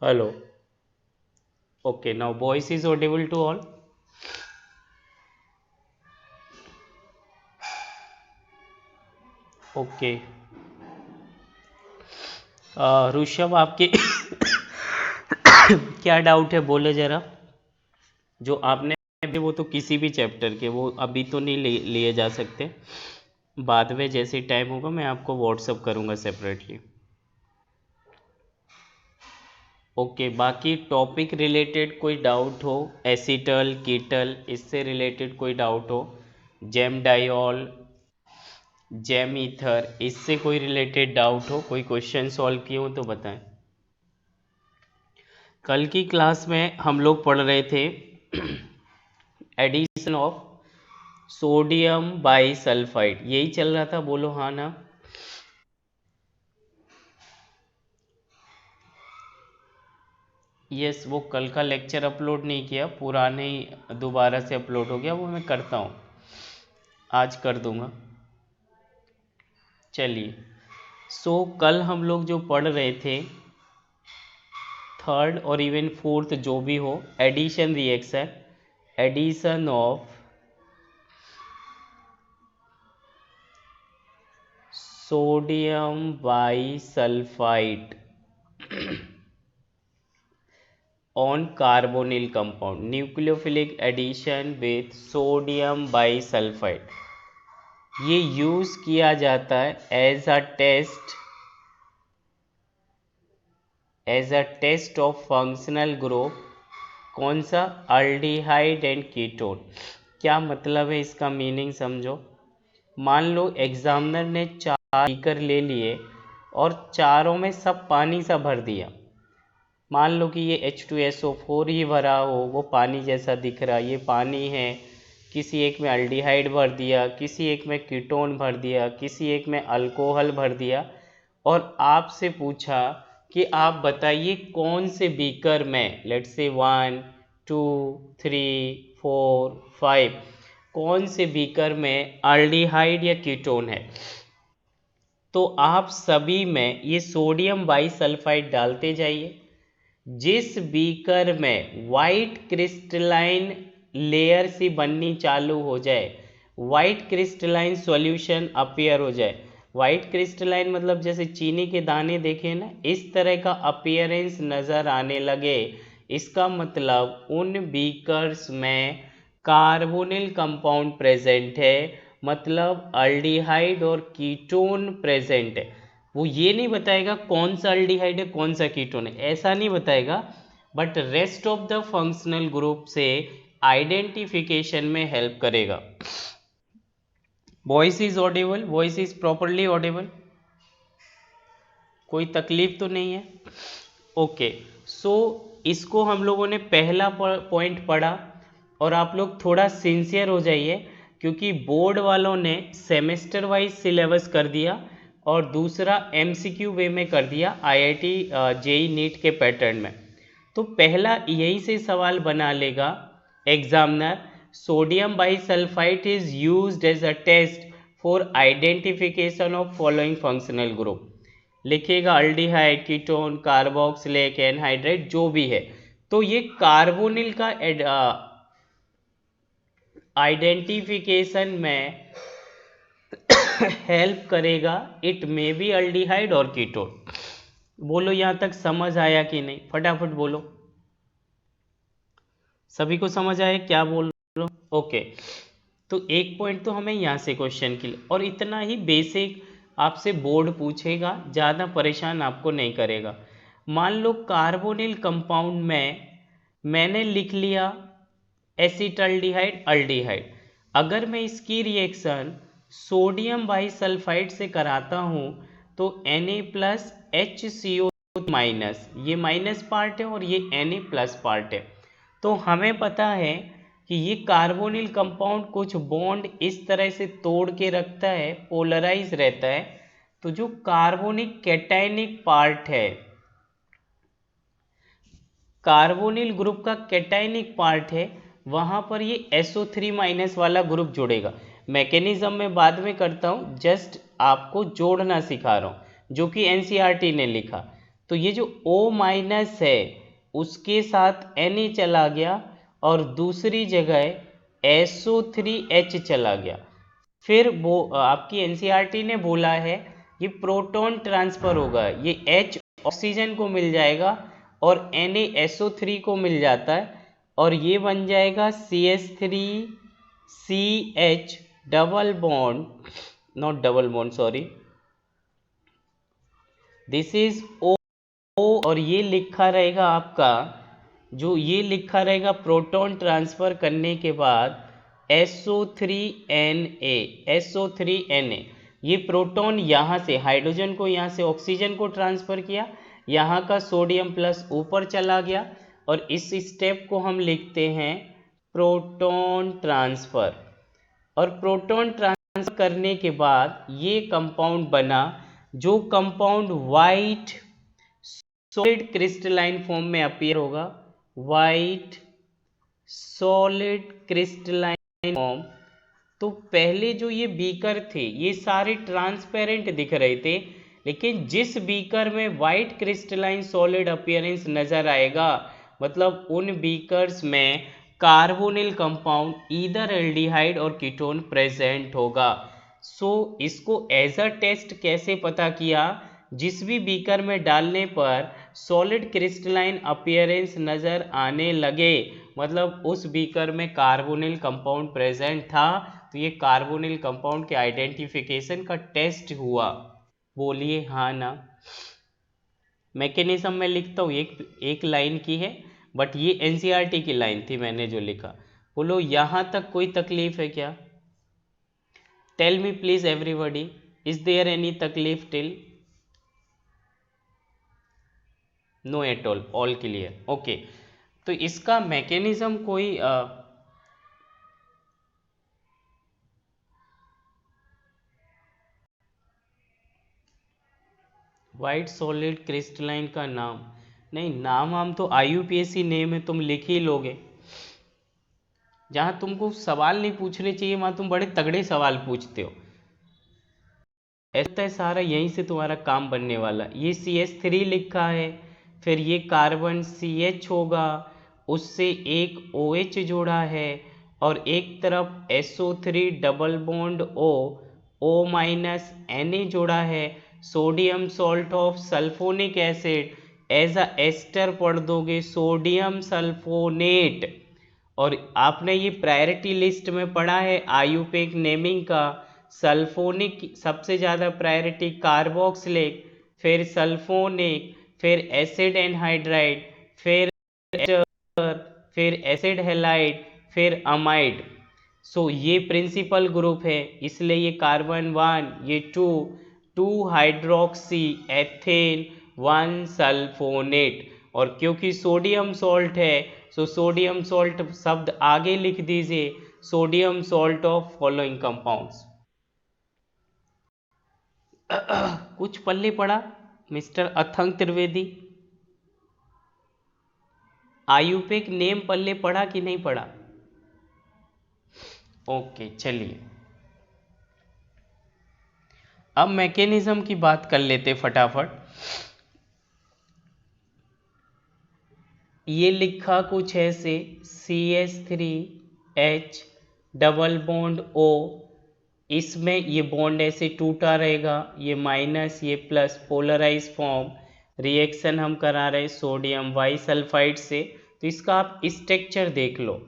Hello. Okay, now voice is audible to all. Okay. Rishabh आपके क्या doubt है बोले जरा। जो आपने वो तो किसी भी चैप्टर के, वो अभी तो नहीं लिए जा सकते। बाद में जैसे टाइम होगा मैं आपको व्हाट्सअप करूँगा सेपरेटली। ओके, बाकी टॉपिक रिलेटेड कोई डाउट हो, एसीटल कीटल इससे रिलेटेड कोई डाउट हो, जेम डाइऑल, जेम ईथर इससे कोई रिलेटेड डाउट हो, कोई क्वेश्चन सॉल्व किए हो तो बताएं। कल की क्लास में हम लोग पढ़ रहे थे addition of sodium bi sulphide, यही चल रहा था, बोलो हाँ ना। यस, वो कल का लेक्चर अपलोड नहीं किया, पुराने ही दोबारा से अपलोड हो गया, वो मैं करता हूँ, आज कर दूंगा। चलिए, कल हम लोग जो पढ़ रहे थे, थर्ड और इवन फोर्थ जो भी हो, addition reaction, addition of sodium bi sulphide on carbonyl compound, nucleophilic addition with sodium bi sulphide, ये यूज किया जाता है as a test of functional group. कौन सा? Aldehyde and ketone. क्या मतलब है इसका मीनिंग समझो। मान लो एग्जामिनर ने 4 बीकर ले लिए और चारों में सब पानी सा भर दिया। मान लो कि ये H2SO4 ही भरा हो, वो पानी जैसा दिख रहा, ये पानी है। किसी एक में अल्डिहाइड भर दिया, किसी एक में कीटोन भर दिया, किसी एक में अल्कोहल भर दिया, और आपसे पूछा कि आप बताइए कौन से बीकर में, लेट्स से 1 2 3 4 5, कौन से बीकर में अल्डिहाइड या कीटोन है। तो आप सभी में ये सोडियम बाईसल्फाइड डालते जाइए। जिस बीकर में वाइट क्रिस्टलाइन लेयर सी बननी चालू हो जाए, वाइट क्रिस्टलाइन सॉल्यूशन अपीयर हो जाए, वाइट क्रिस्टलाइन मतलब जैसे चीनी के दाने देखे ना, इस तरह का अपीयरेंस नज़र आने लगे, इसका मतलब उन बीकर्स में कार्बोनिल कंपाउंड प्रेजेंट है, मतलब अल्डिहाइड और कीटोन प्रेजेंट है। वो ये नहीं बताएगा कौन सा अल्डिहाइड है कौन सा कीटोन है, ऐसा नहीं बताएगा, but rest of the functional group से आइडेंटिफिकेशन में हेल्प करेगा। Voice is Audible, voice is properly Audible, कोई तकलीफ तो नहीं है। ओके, सो इसको हम लोगों ने पहला पॉइंट पढ़ा, और आप लोग थोड़ा सिंसियर हो जाइए, क्योंकि बोर्ड वालों ने सेमेस्टर वाइज सिलेबस कर दिया और दूसरा एमसीक्यू वे में कर दिया, आईआईटी जेई नीट के पैटर्न में। तो पहला यही से सवाल बना लेगा examiner, sodium bisulphide is used as a test for identification of following functional group. लिखिएगा अल्डिहाइड, कीटोन, कार्बोक्सिलिक एनहाइड्राइड जो भी है। तो ये कार्बोनिल का आइडेंटिफिकेशन में हेल्प करेगा। इट मे बी अल्डिहाइड और कीटोन। बोलो यहाँ तक समझ आया कि नहीं, फटाफट बोलो। सभी को समझ आया क्या बोल रहे हो? ओके, तो एक पॉइंट तो हमें यहाँ से क्वेश्चन के लिए, और इतना ही बेसिक आपसे बोर्ड पूछेगा, ज़्यादा परेशान आपको नहीं करेगा। मान लो कार्बोनिल कंपाउंड में मैंने लिख लिया एसिटल्डिहाइड अल्डिहाइड, अगर मैं इसकी रिएक्शन सोडियम बाईसल्फाइड से कराता हूँ तो Na+HCO माइनस, ये माइनस पार्ट है और ये Na+ पार्ट है। तो हमें पता है कि ये कार्बोनिल कंपाउंड कुछ बॉन्ड इस तरह से तोड़ के रखता है, पोलराइज रहता है। तो जो कार्बोनिक कैटायनिक पार्ट है, कार्बोनिल ग्रुप का कैटायनिक पार्ट है, वहाँ पर ये SO3 माइनस वाला ग्रुप जुड़ेगा। मैकेनिज्म में बाद में करता हूँ, जस्ट आपको जोड़ना सिखा रहा हूँ, जो कि NCERT ने लिखा। तो ये जो O माइनस है उसके साथ Na चला गया और दूसरी जगह SO3H चला गया। फिर वो आपकी एनसीईआरटी ने बोला है ये प्रोटॉन ट्रांसफर होगा, ये H ऑक्सीजन को मिल जाएगा और NaSO3 को मिल जाता है और ये बन जाएगा CH3CH double bond, not double bond sorry, this is O और ये लिखा रहेगा आपका, जो ये लिखा रहेगा प्रोटॉन ट्रांसफर करने के बाद SO3Na, ये प्रोटॉन यहाँ से हाइड्रोजन को यहाँ से ऑक्सीजन को ट्रांसफर किया, यहाँ का सोडियम प्लस ऊपर चला गया और इस स्टेप को हम लिखते हैं प्रोटॉन ट्रांसफर। और प्रोटॉन ट्रांसफर करने के बाद ये कंपाउंड बना, जो compound white solid crystalline form में अपीयर होगा, वाइट सॉलिड क्रिस्टलाइन फॉर्म। तो पहले जो ये बीकर थे ये सारे ट्रांसपेरेंट दिख रहे थे, लेकिन जिस बीकर में वाइट क्रिस्टलाइन सॉलिड अपीयरेंस नजर आएगा मतलब उन बीकर्स में कार्बोनिल कंपाउंड ईदर एल्डिहाइड और कीटोन प्रेजेंट होगा। सो इसको एज अ टेस्ट कैसे पता किया, जिस भी बीकर में डालने पर सॉलिड क्रिस्टलाइन अपीयरेंस नजर आने लगे मतलब उस बीकर में कार्बोनिल कंपाउंड प्रेजेंट था, तो ये कार्बोनिल कंपाउंड के आइडेंटिफिकेशन का टेस्ट हुआ। बोलिए हाँ ना। मैकेनिज्म में लिखता हूँ, एक लाइन की है बट ये एनसीईआरटी की लाइन थी मैंने जो लिखा। बोलो यहाँ तक कोई तकलीफ है क्या? Tell me please everybody, is there any तकलीफ till? No at all clear, okay. तो इसका मैकेनिज्म कोई वाइट सॉलिड क्रिस्टलाइन का नाम नहीं, नाम हम तो IUPAC नेम है, तुम लिख ही लोगे। जहाँ तुमको सवाल नहीं पूछने चाहिए वहाँ तुम बड़े तगड़े सवाल पूछते हो। ऐसा है सारा यहीं से तुम्हारा काम बनने वाला। ये CH3 लिखा है, फिर ये कार्बन CH होगा, उससे एक OH जोड़ा है और एक तरफ SO3 double bond O minus Na जोड़ा है। Sodium salt of sulphonic acid as a ester पढ़ दोगे, सोडियम सल्फोनेट। और आपने ये प्रायोरिटी लिस्ट में पढ़ा है IUPAC नेमिंग का, सल्फोनिक सबसे ज़्यादा प्रायोरिटी कार्बोक्सिलिक, फिर सल्फोनिक, फिर एसिड एनहाइड्राइड, फिर एस्टर, फिर एसिड हैलाइड, फिर अमाइड। सो ये प्रिंसिपल ग्रुप है, इसलिए ये कार्बन 1, ये 2 हाइड्रोक्सी एथेन 1 सल्फोनेट। और क्योंकि सोडियम सॉल्ट है सो सोडियम सॉल्ट शब्द आगे लिख दीजिए, sodium salt of following compounds. कुछ पल्ले पड़ा mister Athang Trivedi? IUPAC name पल्ले पड़ा कि नहीं पड़ा? ओके चलिए, अब मैकेनिज्म की बात कर लेते फटाफट। ये लिखा कुछ ऐसे, CH3H डबल बॉन्ड O, इसमें ये बॉन्ड ऐसे टूटा रहेगा, ये माइनस ये प्लस, पोलराइज फॉर्म। रिएक्शन हम करा रहे सोडियम बाई सल्फाइड से, तो इसका आप स्ट्रक्चर देख लो,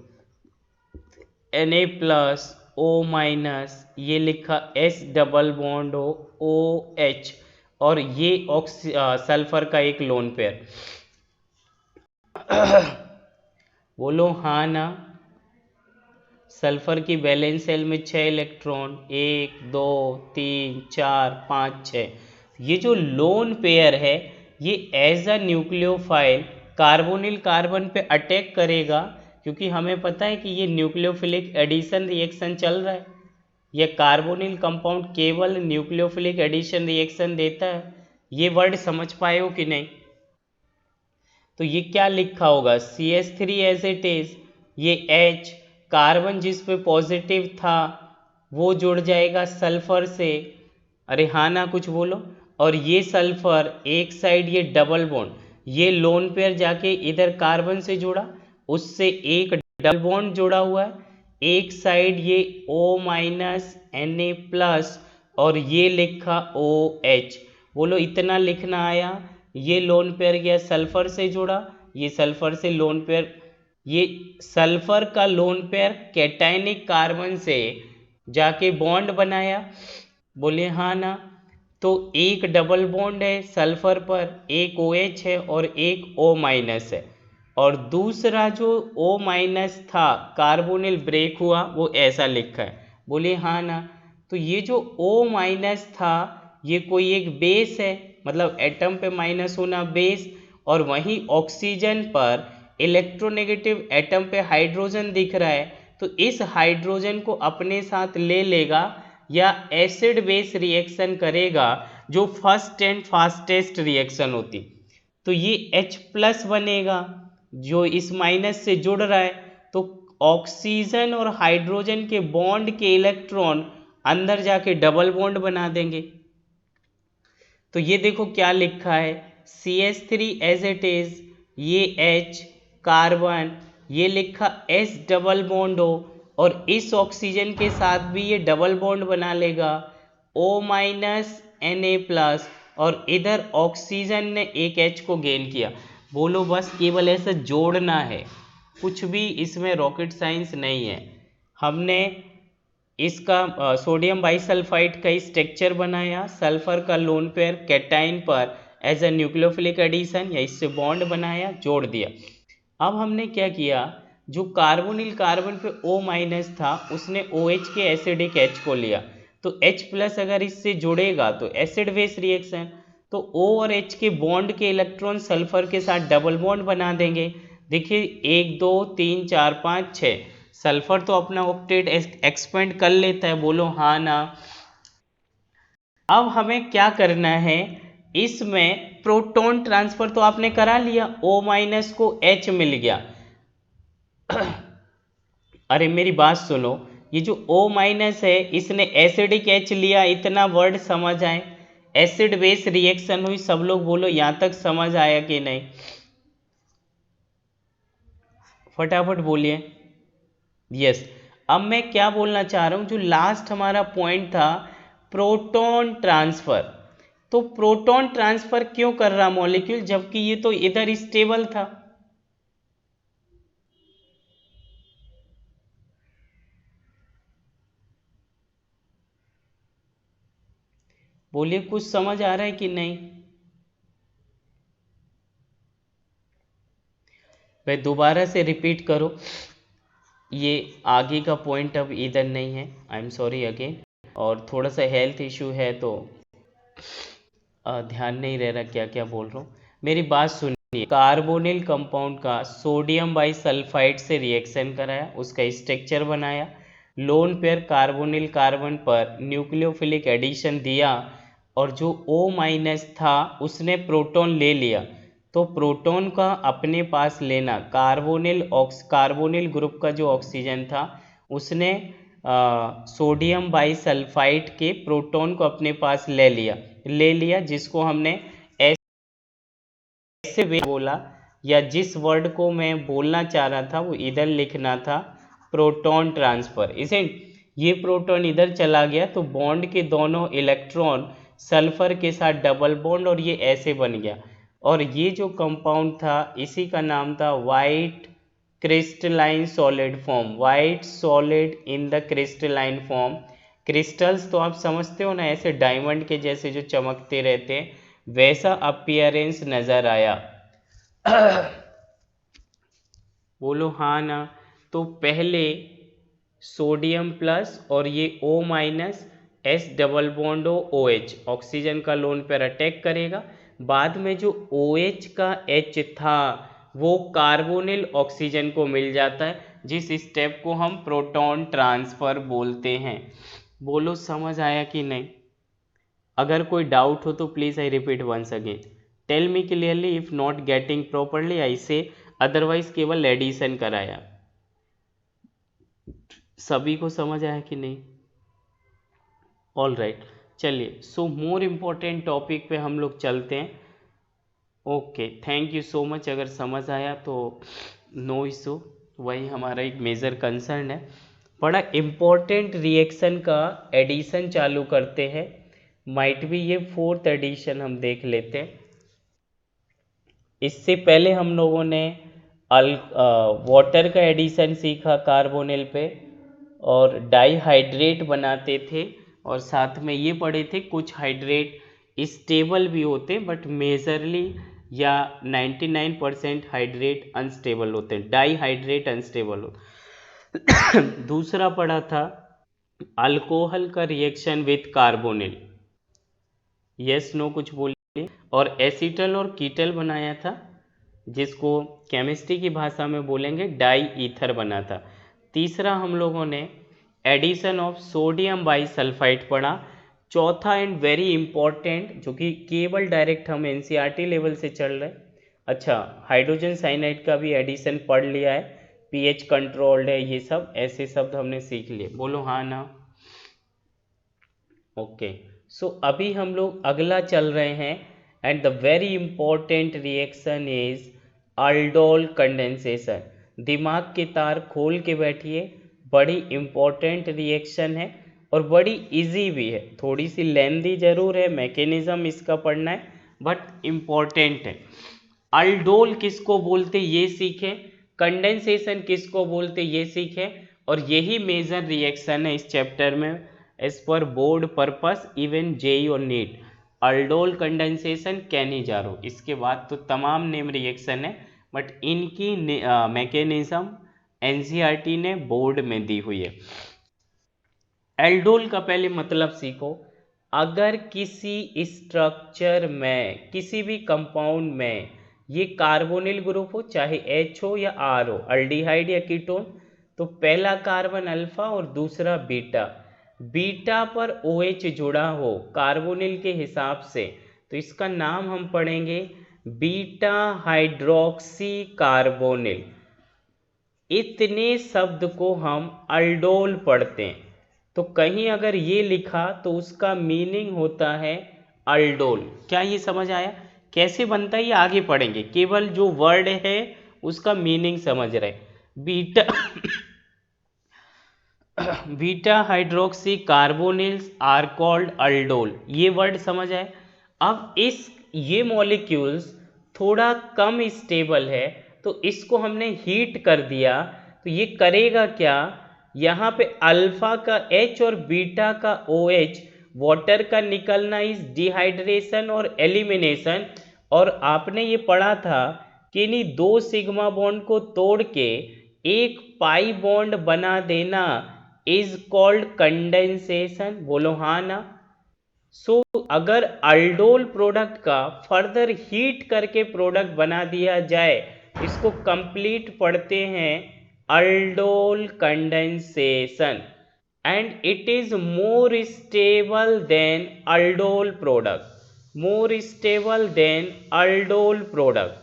Na प्लस O माइनस, ये लिखा S डबल बॉन्ड OH और ये सल्फर का एक लोन पेयर। बोलो हाँ ना। सल्फर की वैलेंस शेल में 6 इलेक्ट्रॉन, 1 2 3 4 5 6। ये जो लोन पेयर है ये as a nucleophile carbonyl carbon पे अटैक करेगा, क्योंकि हमें पता है कि ये न्यूक्लियोफिलिक एडिशन रिएक्शन चल रहा है। ये कार्बोनिल कंपाउंड केवल न्यूक्लियोफिलिक एडिशन रिएक्शन देता है। ये वर्ड समझ पाए हो कि नहीं? तो ये क्या लिखा होगा, CH3 एज इट इज, ये H कार्बन जिस पे पॉजिटिव था वो जुड़ जाएगा सल्फर से, अरे हाँ ना कुछ बोलो, और ये सल्फर एक साइड ये डबल बॉन्ड, ये लोन पेयर जाके इधर कार्बन से जुड़ा, उससे एक डबल बॉन्ड जुड़ा हुआ है, एक साइड ये O माइनस Na प्लस और ये लिखा OH। बोलो इतना लिखना आया। ये लोन पेयर गया सल्फर से जुड़ा, ये सल्फर से लोन पेयर, ये सल्फर का लोन पेयर कैटायनिक कार्बन से जाके बॉन्ड बनाया। बोले हाँ ना। तो एक डबल बॉन्ड है सल्फर पर, एक OH है और एक O माइनस है, और दूसरा जो O माइनस था कार्बोनिल ब्रेक हुआ वो ऐसा लिखा है। बोले हाँ ना। तो ये जो O माइनस था ये कोई एक बेस है, मतलब एटम पे माइनस होना बेस, और वहीं ऑक्सीजन पर इलेक्ट्रोनेगेटिव एटम पे हाइड्रोजन दिख रहा है, तो इस हाइड्रोजन को अपने साथ ले लेगा या एसिड बेस रिएक्शन करेगा, जो फर्स्ट एंड फास्टेस्ट रिएक्शन होती। तो ये H प्लस बनेगा जो इस माइनस से जुड़ रहा है, तो ऑक्सीजन और हाइड्रोजन के बॉन्ड के इलेक्ट्रॉन अंदर जाके डबल बॉन्ड बना देंगे। तो ये देखो क्या लिखा है, CH3 एज इट इज, ये H कार्बन, ये लिखा S डबल बॉन्ड हो, और इस ऑक्सीजन के साथ भी ये डबल बॉन्ड बना लेगा O माइनस Na प्लस, और इधर ऑक्सीजन ने एक H को गेन किया। बोलो बस केवल ऐसा जोड़ना है, कुछ भी इसमें रॉकेट साइंस नहीं है। हमने इसका सोडियम बाइसल्फाइड का स्ट्रक्चर बनाया, सल्फर का लोन पेयर कैटाइन पर एज ए न्यूक्लियोफिलिक एडिशन या इससे बॉन्ड बनाया, जोड़ दिया। अब हमने क्या किया, जो कार्बोनिल कार्बन पे O माइनस था उसने OH के एसिडिक H को लिया, तो H प्लस अगर इससे जुड़ेगा तो एसिड बेस रिएक्शन, तो O और H के बॉन्ड के इलेक्ट्रॉन सल्फर के साथ डबल बॉन्ड बना देंगे। देखिए 1 2 3 4 5 6, सल्फर तो अपना ऑक्टेट एक्सपेंड कर लेता है, बोलो हाँ ना। अब हमें क्या करना है, इसमें प्रोटॉन ट्रांसफर तो आपने करा लिया, O माइनस को H मिल गया। अरे मेरी बात सुनो, ये जो O माइनस है इसने एसिडिक H लिया, इतना वर्ड समझ आए, एसिड बेस रिएक्शन हुई, सब लोग बोलो यहां तक समझ आया कि नहीं, फटाफट बोलिए। यस। अब मैं क्या बोलना चाह रहा हूं, जो लास्ट हमारा पॉइंट था प्रोटॉन ट्रांसफर, तो प्रोटॉन ट्रांसफर क्यों कर रहा मॉलिक्यूल, जबकि ये तो इधर स्टेबल था। बोलिए कुछ समझ आ रहा है कि नहीं। भाई दोबारा से रिपीट करो, ये आगे का पॉइंट अब इधर नहीं है, आई एम सॉरी अगेन, और थोड़ा सा हेल्थ इशू है तो ध्यान नहीं रह रहा क्या क्या बोल रहा हूँ। मेरी बात सुनिए, कार्बोनिल कंपाउंड का सोडियम बाइसल्फाइड से रिएक्शन कराया, उसका स्ट्रक्चर बनाया, लोन पेयर कार्बोनिल कार्बन पर न्यूक्लियोफिलिक एडिशन दिया, और जो O माइनस था उसने प्रोटॉन ले लिया, तो प्रोटॉन का अपने पास लेना, कार्बोनिल ग्रुप का जो ऑक्सीजन था उसने सोडियम बाइसल्फाइड के प्रोटॉन को अपने पास ले लिया, जिसको हमने ऐसे बोला, या जिस वर्ड को मैं बोलना चाह रहा था वो इधर लिखना था, प्रोटॉन ट्रांसफर। इसे ये प्रोटॉन इधर चला गया तो बॉन्ड के दोनों इलेक्ट्रॉन सल्फर के साथ डबल बॉन्ड, और ये ऐसे बन गया, और ये जो कंपाउंड था इसी का नाम था white crystalline solid form, white solid in the crystalline form. Crystals तो आप समझते हो ना, ऐसे डायमंड के जैसे जो चमकते रहते हैं, वैसा अपीयरेंस नजर आया। बोलो हाँ ना। तो पहले सोडियम प्लस और ये O minus S double bond OH oxygen का लोन पर अटैक करेगा, बाद में जो OH का H था वो कार्बोनिल ऑक्सीजन को मिल जाता है, जिस स्टेप को हम प्रोटॉन ट्रांसफर बोलते हैं। बोलो समझ आया कि नहीं। अगर कोई डाउट हो तो please I repeat once again, tell me clearly, if not getting properly I say, otherwise केवल एडिशन कराया। सभी को समझ आया कि नहीं। ऑल राइट, चलिए, सो मोर इम्पोर्टेंट टॉपिक पे हम लोग चलते हैं। Okay, thank you so much. अगर समझ आया तो नो इशू, वही हमारा एक मेजर कंसर्न है। बड़ा इम्पोर्टेंट रिएक्शन का एडिशन चालू करते हैं, माइट भी ये फोर्थ एडिशन हम देख लेते हैं। इससे पहले हम लोगों ने वाटर का एडिशन सीखा कार्बोनिल पे, और डाईहाइड्रेट बनाते थे, और साथ में ये पढ़े थे कुछ हाइड्रेट स्टेबल भी होते बट मेजरली या 99% हाइड्रेट अनस्टेबल होते हैं, डाईहाइड्रेट अनस्टेबल होते। दूसरा पढ़ा था अल्कोहल का reaction with carbonyl, yes no कुछ बोलिए। और एसीटल और कीटल बनाया था, जिसको केमिस्ट्री की भाषा में बोलेंगे डाई ईथर बना था। तीसरा हम लोगों ने एडिशन ऑफ सोडियम बाईसल्फाइड पढ़ा। चौथा एंड वेरी इंपॉर्टेंट, जो कि केवल डायरेक्ट हम एनसीईआरटी लेवल से चल रहे, अच्छा, हाइड्रोजन साइनाइड का भी एडिशन पढ़ लिया है, पीएच कंट्रोल्ड है, ये सब ऐसे शब्द हमने सीख लिए, बोलो हाँ ना। ओके, सो अभी हम लोग अगला चल रहे हैं, and the very important reaction is aldol condensation. दिमाग के तार खोल के बैठिए, बड़ी इंपॉर्टेंट रिएक्शन है और बड़ी इजी भी है, थोड़ी सी लेंदी जरूर है, मैकेनिज्म इसका पढ़ना है बट इम्पॉर्टेंट है। अल्डोल किसको बोलते ये सीखें, कंडेंसेशन किसको बोलते ये सीखें, और यही मेजर रिएक्शन है इस चैप्टर में एज पर बोर्ड पर्पस इवन जेई और नीट। अल्डोल कंडेंसेशन कैनिजारो, इसके बाद तो तमाम नेम रिएक्शन है बट इनकी मैकेनिज्म एनसीईआरटी ने बोर्ड में दी हुई है। एल्डोल का पहले मतलब सीखो। अगर किसी स्ट्रक्चर में, किसी भी कंपाउंड में ये कार्बोनिल ग्रुप हो, चाहे H हो या R हो, अल्डिहाइड या कीटोन, तो पहला कार्बन अल्फा और दूसरा बीटा, बीटा पर OH जुड़ा हो कार्बोनिल के हिसाब से, तो इसका नाम हम पढ़ेंगे बीटा हाइड्रोक्सी कार्बोनिल। इतने शब्द को हम अल्डोल पढ़ते हैं, तो कहीं अगर ये लिखा तो उसका मीनिंग होता है अल्डोल। क्या ये समझ आया कैसे बनता है, ये आगे पढ़ेंगे, केवल जो वर्ड है उसका मीनिंग समझ रहे। Beta beta hydroxy carbonyls are called aldol, ये वर्ड समझ आए। अब ये मॉलिक्यूल्स थोड़ा कम स्टेबल है, तो इसको हमने हीट कर दिया, तो ये करेगा क्या, यहाँ पे अल्फा का H और बीटा का OH, वाटर का निकलना इज डिहाइड्रेशन और एलिमिनेशन, और आपने ये पढ़ा था कि इन्हीं दो सिग्मा बॉन्ड को तोड़ के एक पाई बॉन्ड बना देना इज कॉल्ड कंडेंसेशन, बोलो हाँ ना। सो अगर अल्डोल प्रोडक्ट का फर्दर हीट करके प्रोडक्ट बना दिया जाए, इसको कंप्लीट पढ़ते हैं aldol condensation, and it is more stable then aldol product, more stable then aldol product.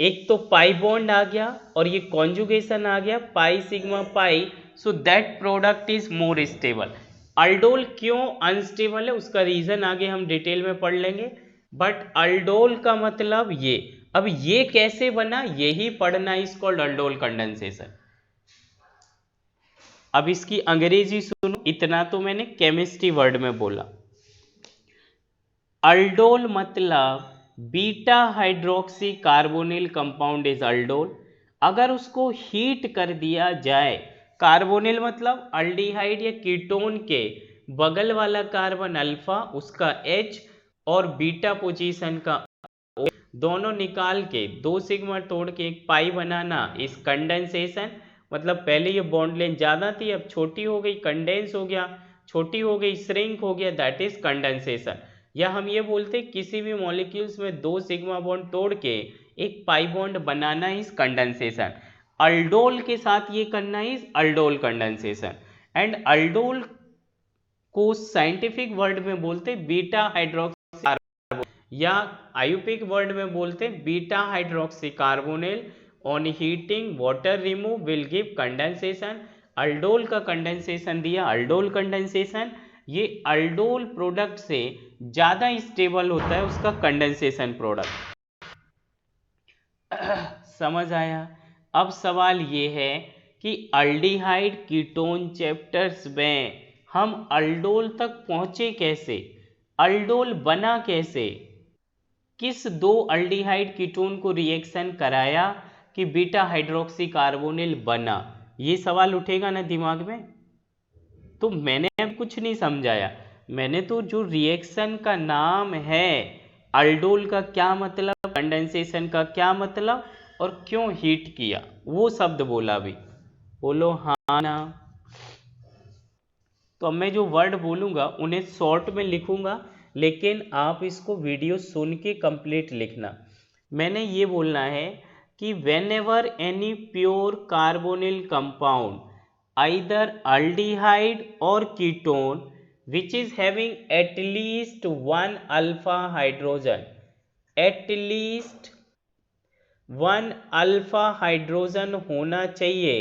एक तो पाई बॉन्ड आ गया और ये कॉन्जुगेशन आ गया पाई sigma pi, so that product is more stable. Aldol क्यों अनस्टेबल है उसका रीजन आगे हम डिटेल में पढ़ लेंगे, बट अल्डोल का मतलब ये। अब ये कैसे बना यही पढ़ना, इज कॉल्ड अल्डोल कंडेंसेशन। अब इसकी अंग्रेजी सुनो, इतना तो मैंने केमिस्ट्री वर्ड में बोला। अल्डोल मतलब beta hydroxy carbonyl compound is aldol. अगर उसको हीट कर दिया जाए, कार्बोनिल मतलब अल्डिहाइड या कीटोन के बगल वाला कार्बन अल्फा, उसका H और बीटा पोजीशन का O, दोनों निकाल के दो सिग्मा तोड़ के एक पाई बनाना इस कंडेंसेशन। मतलब पहले ये बॉन्ड लेंथ ज़्यादा थी, अब छोटी हो गई, कंडेंस हो गया, छोटी हो गई, श्रिंक हो गया, दैट इज कंडेंसेशन। या हम ये बोलते किसी भी मॉलिक्यूल्स में दो सिग्मा बॉन्ड तोड़ के एक pi bond banana is condensation. Aldol के साथ ये करना is aldol condensation. And aldol को साइंटिफिक वर्ड में बोलते बीटा हाइड्रोक्सी, या आयुपिक वर्ड में बोलते beta hydroxy carbonyl on heating water remove will give condensation. Aldol का कंडेंसेशन दिया अल्डोल कंडेंसेशन, ये अल्डोल प्रोडक्ट से ज़्यादा स्टेबल होता है उसका कंडेंसेशन प्रोडक्ट। समझ आया। अब सवाल ये है कि अल्डिहाइड कीटोन चैप्टर्स में हम अल्डोल तक पहुंचे कैसे, अल्डोल बना कैसे, किस दो अल्डिहाइड कीटोन को रिएक्शन कराया कि बीटा हाइड्रोक्सी कार्बोनिल बना, ये सवाल उठेगा ना दिमाग में। तो मैंने अब कुछ नहीं समझाया, मैंने तो जो रिएक्शन का नाम है, अल्डोल का क्या मतलब, कंडेंसेशन का क्या मतलब और क्यों हीट किया, वो शब्द बोला भी। बोलो हाँ ना। तो अब मैं जो वर्ड बोलूँगा उन्हें शॉर्ट में लिखूँगा, लेकिन आप इसको वीडियो सुन के कंप्लीट लिखना। मैंने ये बोलना है कि when ever any pure carbonyl compound either aldehyde or ketone which is having at least one alpha hydrogen, at least one alpha hydrogen होना चाहिए,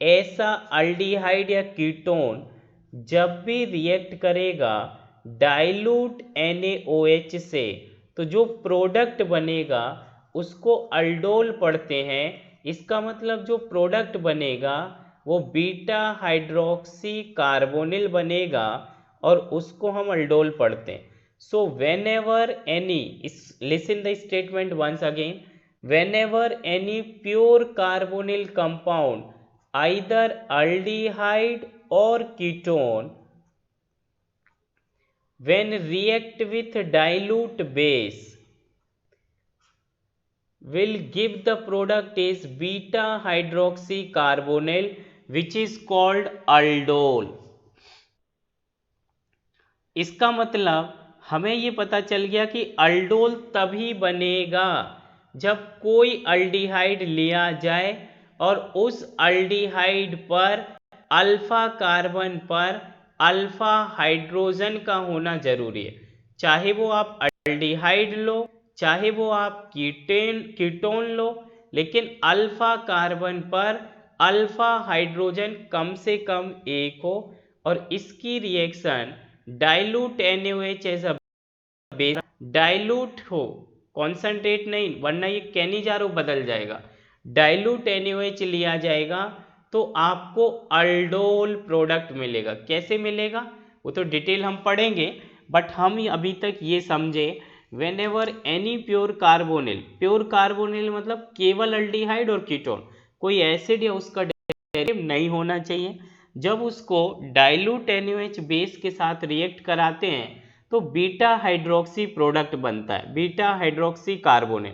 ऐसा अल्डिहाइड या कीटोन जब भी रिएक्ट करेगा डाइल्यूट NaOH से, तो जो प्रोडक्ट बनेगा उसको अल्डोल पढ़ते हैं। इसका मतलब जो प्रोडक्ट बनेगा वो बीटा हाइड्रोक्सी कार्बोनिल बनेगा और उसको हम अल्डोल पढ़ते हैं। So whenever any, listen the statement once again, whenever any pure carbonyl compound either aldehyde or ketone when react with dilute base will give the product is beta hydroxy carbonyl which is called aldol। इसका मतलब हमें ये पता चल गया कि aldol तभी बनेगा जब कोई अल्डिहाइड लिया जाए और उस अल्डिहाइड पर अल्फा कार्बन पर अल्फा हाइड्रोजन का होना जरूरी है। चाहे वो आप अल्डिहाइड लो, चाहे वो आप कीटोन लो, लेकिन अल्फा कार्बन पर अल्फा हाइड्रोजन कम से कम एक हो और इसकी reaction dilute NaOH as a base, dilute हो, कॉन्सेंट्रेट नहीं, वरना ये कैनिजारो बदल जाएगा। डाइल्यूट NaOH लिया जाएगा तो आपको अल्डोल प्रोडक्ट मिलेगा। कैसे मिलेगा वो तो डिटेल हम पढ़ेंगे, बट हम अभी तक ये समझे when ever any pure carbonyl, pure carbonyl मतलब केवल अल्डिहाइड और कीटोन, कोई एसिड या उसका डेरिवेटिव नहीं होना चाहिए, जब उसको डाइल्यूट NaOH बेस के साथ रिएक्ट कराते हैं तो बीटा हाइड्रोक्सी प्रोडक्ट बनता है, बीटा हाइड्रोक्सी कार्बोनिल।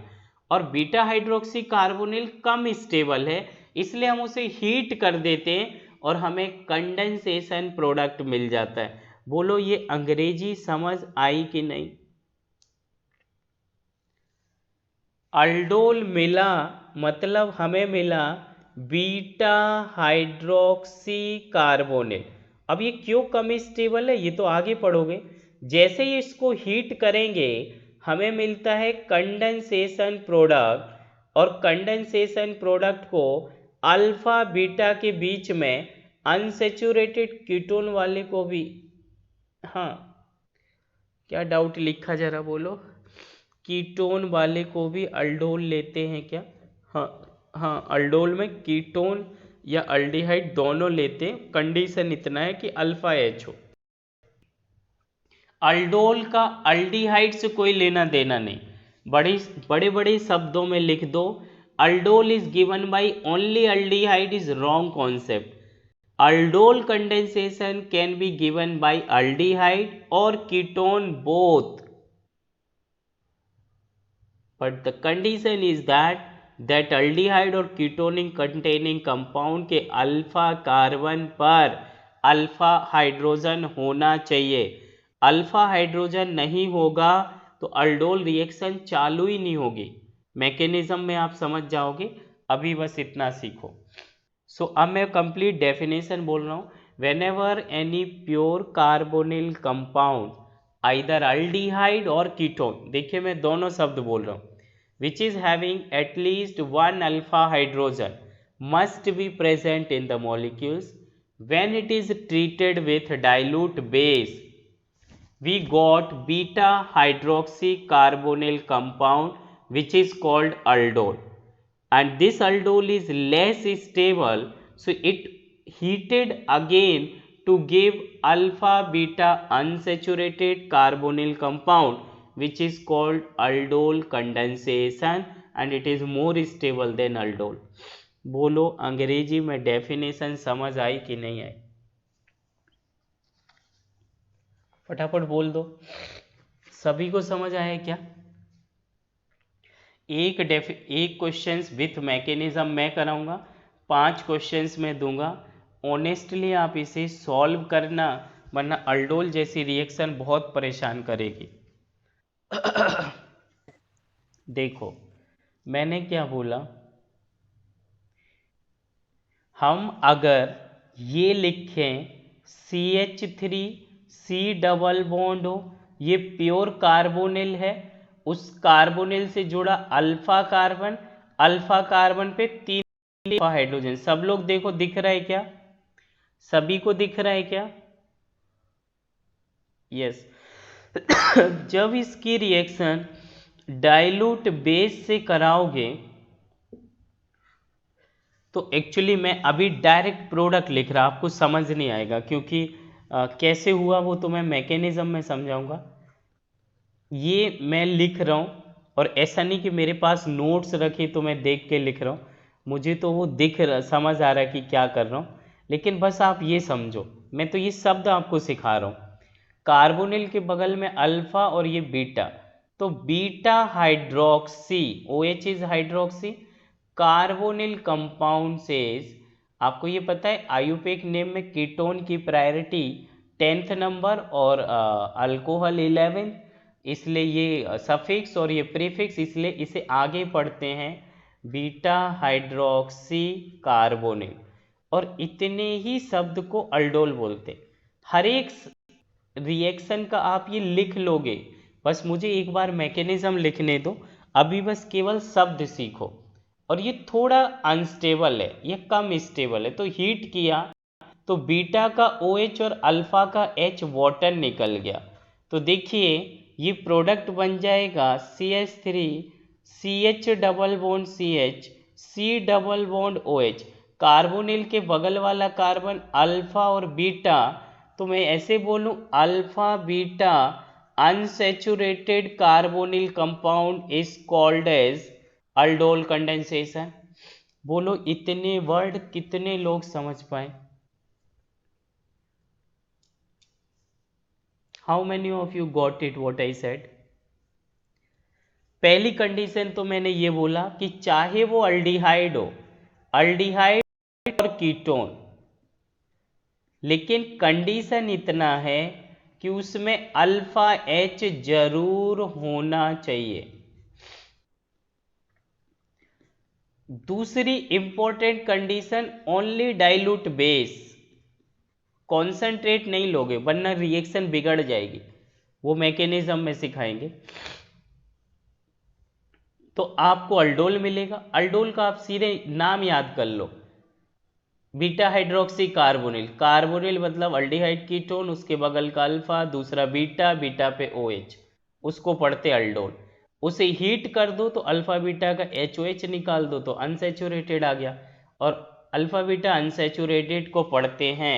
और बीटा हाइड्रोक्सी कार्बोनिल कम स्टेबल है, इसलिए हम उसे हीट कर देते हैं और हमें कंडेंसेशन प्रोडक्ट मिल जाता है। बोलो ये अंग्रेजी समझ आई कि नहीं। अल्डोल मिला मतलब हमें मिला बीटा हाइड्रोक्सी कार्बोनिल। अब ये क्यों कम स्टेबल है ये तो आगे पढ़ोगे। जैसे ही इसको हीट करेंगे हमें मिलता है कंडेंसेशन प्रोडक्ट, और कंडेंसेशन प्रोडक्ट को अल्फा बीटा के बीच में अनसेचुरेटेड कीटोन वाले को भी, हाँ क्या डाउट लिखा जरा बोलो, कीटोन वाले को भी अल्डोल लेते हैं क्या। हाँ हाँ, अल्डोल में कीटोन या अल्डिहाइड दोनों लेते हैं, कंडीशन इतना है कि अल्फा एच हो। अल्डोल का अल्डिहाइड से कोई लेना देना नहीं, बड़े बड़े शब्दों में लिख दो, aldol is given by only aldehyde is wrong concept. Aldol condensation can be given by aldehyde और ketone both, but the condition is that aldehyde और कीटोनिक कंटेनिंग कंपाउंड के अल्फा कार्बन पर अल्फा हाइड्रोजन होना चाहिए। Alpha hydrogen नहीं होगा तो aldol reaction चालू ही नहीं होगी। मैकेनिज्म में आप समझ जाओगे, अभी बस इतना सीखो। सो अब मैं कंप्लीट डेफिनेशन बोल रहा हूँ। When ever any pure carbonyl compound either aldehyde और कीटोन, देखिए मैं दोनों शब्द बोल रहा हूँ, which is having at least one alpha hydrogen must be present in the molecules when it is treated with dilute base, we got beta hydroxy carbonyl compound which is called aldol, and this aldol is less stable, so it heated again to give alpha beta unsaturated carbonyl compound which is called aldol condensation, and it is more stable than aldol. बोलो अंग्रेजी में definition समझ आई कि नहीं आई? फटाफट बोल दो, सभी को समझ आया क्या? एक क्वेश्चंस विथ मैकेनिज्म मैं कराऊंगा, 5 क्वेश्चंस मैं दूंगा, ऑनेस्टली आप इसे सॉल्व करना, वरना अल्डोल जैसी रिएक्शन बहुत परेशान करेगी। देखो मैंने क्या बोला, हम अगर ये लिखें CH3 C डबल बॉन्ड हो, ये प्योर कार्बोनिल है, उस कार्बोनिल से जुड़ा अल्फा कार्बन पे 3 अल्फा हाइड्रोजन, सब लोग देखो दिख रहा है क्या? सभी को दिख रहा है क्या? यस। जब इसकी रिएक्शन डाइल्यूट बेस से कराओगे तो एक्चुअली मैं अभी डायरेक्ट प्रोडक्ट लिख रहा, आपको समझ नहीं आएगा, क्योंकि कैसे हुआ वो तो मैं मैकेनिज्म में समझाऊंगा। ये मैं लिख रहा हूँ, और ऐसा नहीं कि मेरे पास नोट्स रखे तो मैं देख के लिख रहा हूँ, मुझे तो वो दिख रहा, समझ आ रहा है कि क्या कर रहा हूँ, लेकिन बस आप ये समझो, मैं तो ये शब्द आपको सिखा रहा हूँ। कार्बोनिल के बगल में अल्फा और ये बीटा, तो beta hydroxy, OH is hydroxy carbonyl compound says, आपको ये पता है आयुपेक नेम में कीटोन की प्रायोरिटी 10th नंबर और अल्कोहल 11, इसलिए ये सफिक्स और ये प्रीफिक्स, इसलिए इसे आगे पढ़ते हैं बीटा हाइड्रोक्सी कार्बोनिल, और इतने ही शब्द को अल्डोल बोलते। हर एक रिएक्शन का आप ये लिख लोगे, बस मुझे एक बार मैकेनिज्म लिखने दो, अभी बस केवल शब्द सीखो। और ये थोड़ा अनस्टेबल है, ये कम स्टेबल है, तो हीट किया तो बीटा का OH और अल्फा का H वाटर निकल गया, तो देखिए ये प्रोडक्ट बन जाएगा CH3 CH double bond CH C double bond OH, carbonyl के बगल वाला कार्बन अल्फा और बीटा, तो मैं ऐसे बोलूं alpha beta unsaturated carbonyl compound is called as aldol condensation. बोलो इतने वर्ड कितने लोग समझ पाए? How many of you got it what I said? पहली कंडीशन तो मैंने ये बोला कि चाहे वो अल्डिहाइड हो, अल्डिहाइड और कीटोन, लेकिन कंडीशन इतना है कि उसमें अल्फा H जरूर होना चाहिए। दूसरी important condition, only dilute base, concentrate नहीं लोगे वरना रिएक्शन बिगड़ जाएगी, वो मैकेनिज्म में सिखाएंगे। तो आपको अल्डोल मिलेगा, अल्डोल का आप सीधे नाम याद कर लो, बीटा हाइड्रोक्सी कार्बोनिल, कार्बोनिल मतलब अल्डिहाइड कीटोन, उसके बगल का अल्फा, दूसरा बीटा, बीटा पे OH, उसको पढ़ते अल्डोल। उसे हीट कर दो तो अल्फा बीटा का HOH निकाल दो तो अनसैचुरेटेड आ गया, और अल्फा बीटा अनसैचुरेटेड को पढ़ते हैं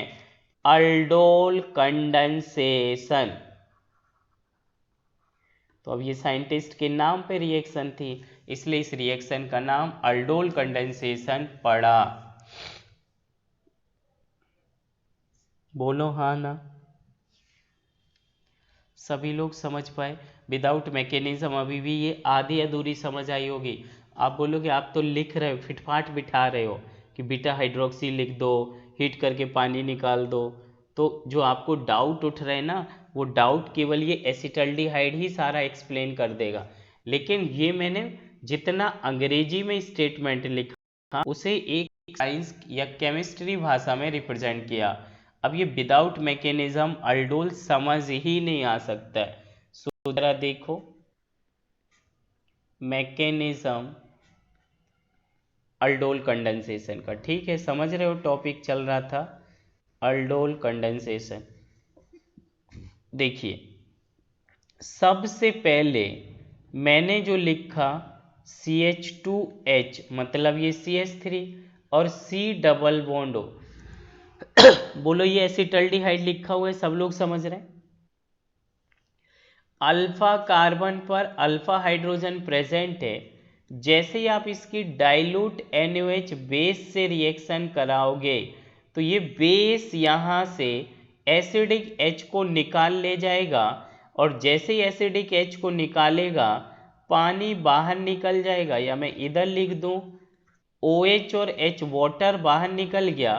अल्डोल कंडेंसेशन। तो अब ये साइंटिस्ट के नाम पे रिएक्शन थी, इसलिए इस रिएक्शन का नाम अल्डोल कंडेंसेशन पड़ा। बोलो हाँ ना? सभी लोग समझ पाए? विदाउट मैकेनिज्म अभी भी ये आधी अधूरी समझ आई होगी। आप बोलोगे आप तो लिख रहे हो, फिटफाट बिठा रहे हो कि बीटा हाइड्रोक्सी लिख दो, हीट करके पानी निकाल दो, तो जो आपको डाउट उठ रहे हैं ना, वो डाउट केवल ये एसिटल्डिहाइड ही सारा एक्सप्लेन कर देगा, लेकिन ये मैंने जितना अंग्रेजी में स्टेटमेंट लिखा उसे एक साइंस या केमिस्ट्री भाषा में रिप्रेजेंट किया। अब ये विदाउट मैकेनिज्म अल्डोल समझ ही नहीं आ सकता है। सो जरा देखो मैकेनिज्म अल्डोल कंडेंसेशन का, ठीक है, समझ रहे हो टॉपिक चल रहा था। Aldol condensation. देखिए, सबसे पहले मैंने जो लिखा CH2H, मतलब ये CH3 और C डबल बॉन्ड O। बोलो ये एसिटल्डिहाइड लिखा हुआ है, सब लोग समझ रहे हैं। अल्फा कार्बन पर अल्फा हाइड्रोजन प्रेजेंट है। जैसे ही आप इसकी डाइल्यूट NaOH बेस से रिएक्शन कराओगे तो ये बेस यहाँ से एसिडिक H को निकाल ले जाएगा, और जैसे ही एसिडिक H को निकालेगा पानी बाहर निकल जाएगा, या मैं इधर लिख दूं OH और H वाटर बाहर निकल गया,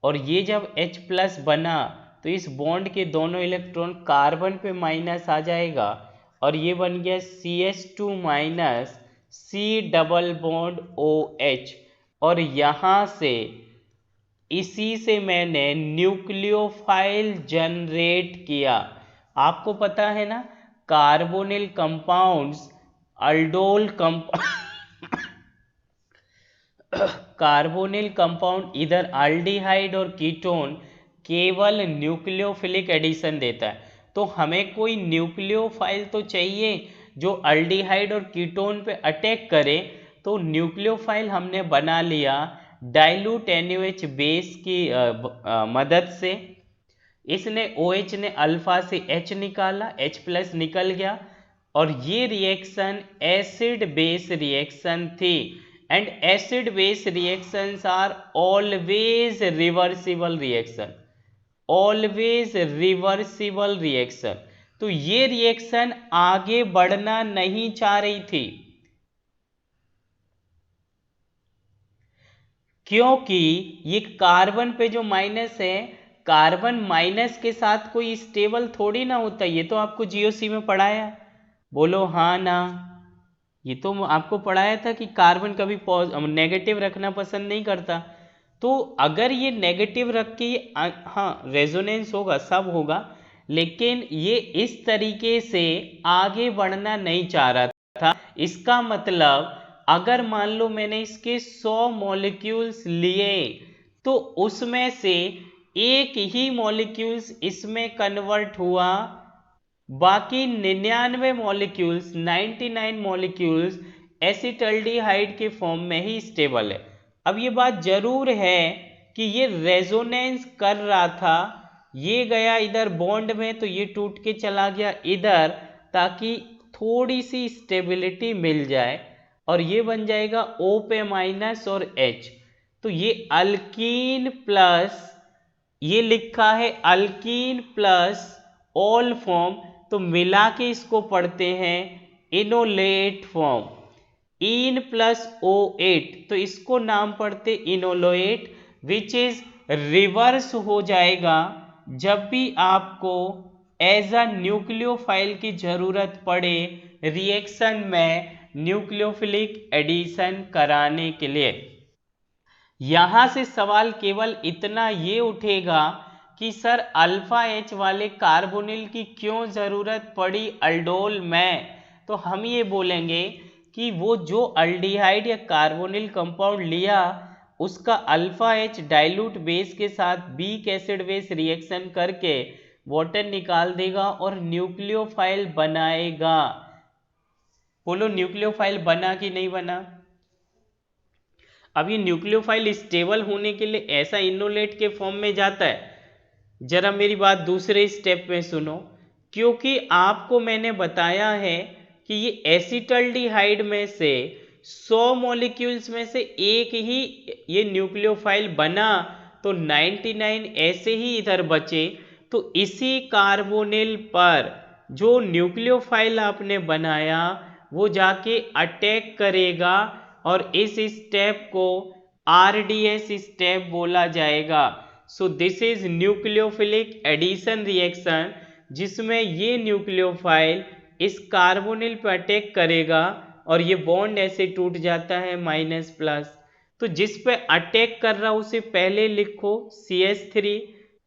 और ये जब H प्लस बना तो इस बॉन्ड के दोनों इलेक्ट्रॉन कार्बन पे माइनस आ जाएगा, और ये बन गया CH2 minus C double bond OH। और यहाँ से इसी से मैंने न्यूक्लियोफाइल जनरेट किया। आपको पता है ना, carbonyl compounds aldol carbonyl compound इधर अल्डिहाइड और कीटोन केवल न्यूक्लियोफिलिक एडिशन देता है। तो हमें कोई न्यूक्लियोफाइल तो चाहिए जो अल्डिहाइड और कीटोन पे अटैक करे। तो न्यूक्लियोफाइल हमने बना लिया डाइल्यूट NaOH बेस की मदद से। इसने OH ने अल्फा से H निकाला, H प्लस निकल गया, और ये रिएक्शन एसिड बेस रिएक्शन थी। And acid base reactions are always reversible reaction, always reversible reaction. तो ये रिएक्शन आगे बढ़ना नहीं चाह रही थी, क्योंकि ये कार्बन पे जो माइनस है, कार्बन माइनस के साथ कोई स्टेबल थोड़ी ना होता। ये तो आपको GOC में पढ़ाया, बोलो हाँ ना। ये तो आपको पढ़ाया था कि कार्बन कभी नेगेटिव रखना पसंद नहीं करता। तो अगर ये नेगेटिव रख के हाँ रेजोनेंस होगा, सब होगा, लेकिन ये इस तरीके से आगे बढ़ना नहीं चाह रहा था। इसका मतलब अगर मान लो मैंने इसके 100 मॉलिक्यूल्स लिए तो उसमें से एक ही मॉलिक्यूल्स इसमें कन्वर्ट हुआ, बाकी 99 मॉलिक्यूल्स 99 मॉलिक्यूल्स एसिटल्डिहाइड के फॉर्म में ही स्टेबल है। अब ये बात जरूर है कि ये रेजोनेंस कर रहा था, ये गया इधर बॉन्ड में तो ये टूट के चला गया इधर, ताकि थोड़ी सी स्टेबिलिटी मिल जाए, और ये बन जाएगा O पे माइनस और H। तो ये अल्कीन प्लस, ये लिखा है अल्कीन प्लस ऑल फॉर्म, तो मिला के इसको पढ़ते हैं enolate form. In plus O8 तो इसको नाम पढ़ते इनोलोएट, विच इज रिवर्स हो जाएगा जब भी आपको एज अ न्यूक्लियोफाइल की जरूरत पड़े रिएक्शन में न्यूक्लियोफिलिक एडिशन कराने के लिए। यहां से सवाल केवल इतना ये उठेगा कि सर अल्फा H वाले कार्बोनिल की क्यों जरूरत पड़ी अल्डोल में। तो हम ये बोलेंगे कि वो जो अल्डिहाइड या कार्बोनिल कंपाउंड लिया उसका अल्फा H डाइल्यूट बेस के साथ वीक एसिड बेस रिएक्शन करके वाटर निकाल देगा और न्यूक्लियोफाइल बनाएगा। बोलो न्यूक्लियोफाइल बना कि नहीं बना। अब ये न्यूक्लियोफाइल स्टेबल होने के लिए ऐसा इनोलेट के फॉर्म में जाता है। जरा मेरी बात दूसरे स्टेप में सुनो, क्योंकि आपको मैंने बताया है कि ये एसिटल्डिहाइड में से 100 मॉलिक्यूल्स में से एक ही ये न्यूक्लियोफाइल बना, तो 99 ऐसे ही इधर बचे। तो इसी कार्बोनिल पर जो न्यूक्लियोफाइल आपने बनाया वो जाके अटैक करेगा, और इस स्टेप को RDS स्टेप बोला जाएगा। So this is nucleophilic addition reaction, जिसमें ये न्यूक्लियोफाइल इस कार्बोनिल पर अटैक करेगा और ये बॉन्ड ऐसे टूट जाता है माइनस प्लस। तो जिस पे अटैक कर रहा उसे पहले लिखो CH3,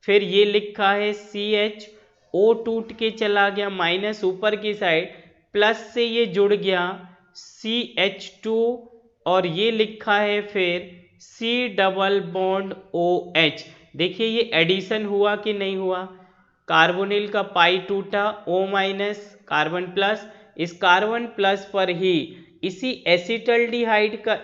फिर ये लिखा है CH, O टूट के चला गया माइनस ऊपर की साइड, प्लस से ये जुड़ गया CH2, और ये लिखा है फिर C डबल बॉन्ड OH। देखिए ये एडिशन हुआ कि नहीं हुआ, कार्बोनिल का पाई टूटा, O माइनस कार्बन प्लस, इस कार्बन प्लस पर ही इसी एसिटल्डिहाइड का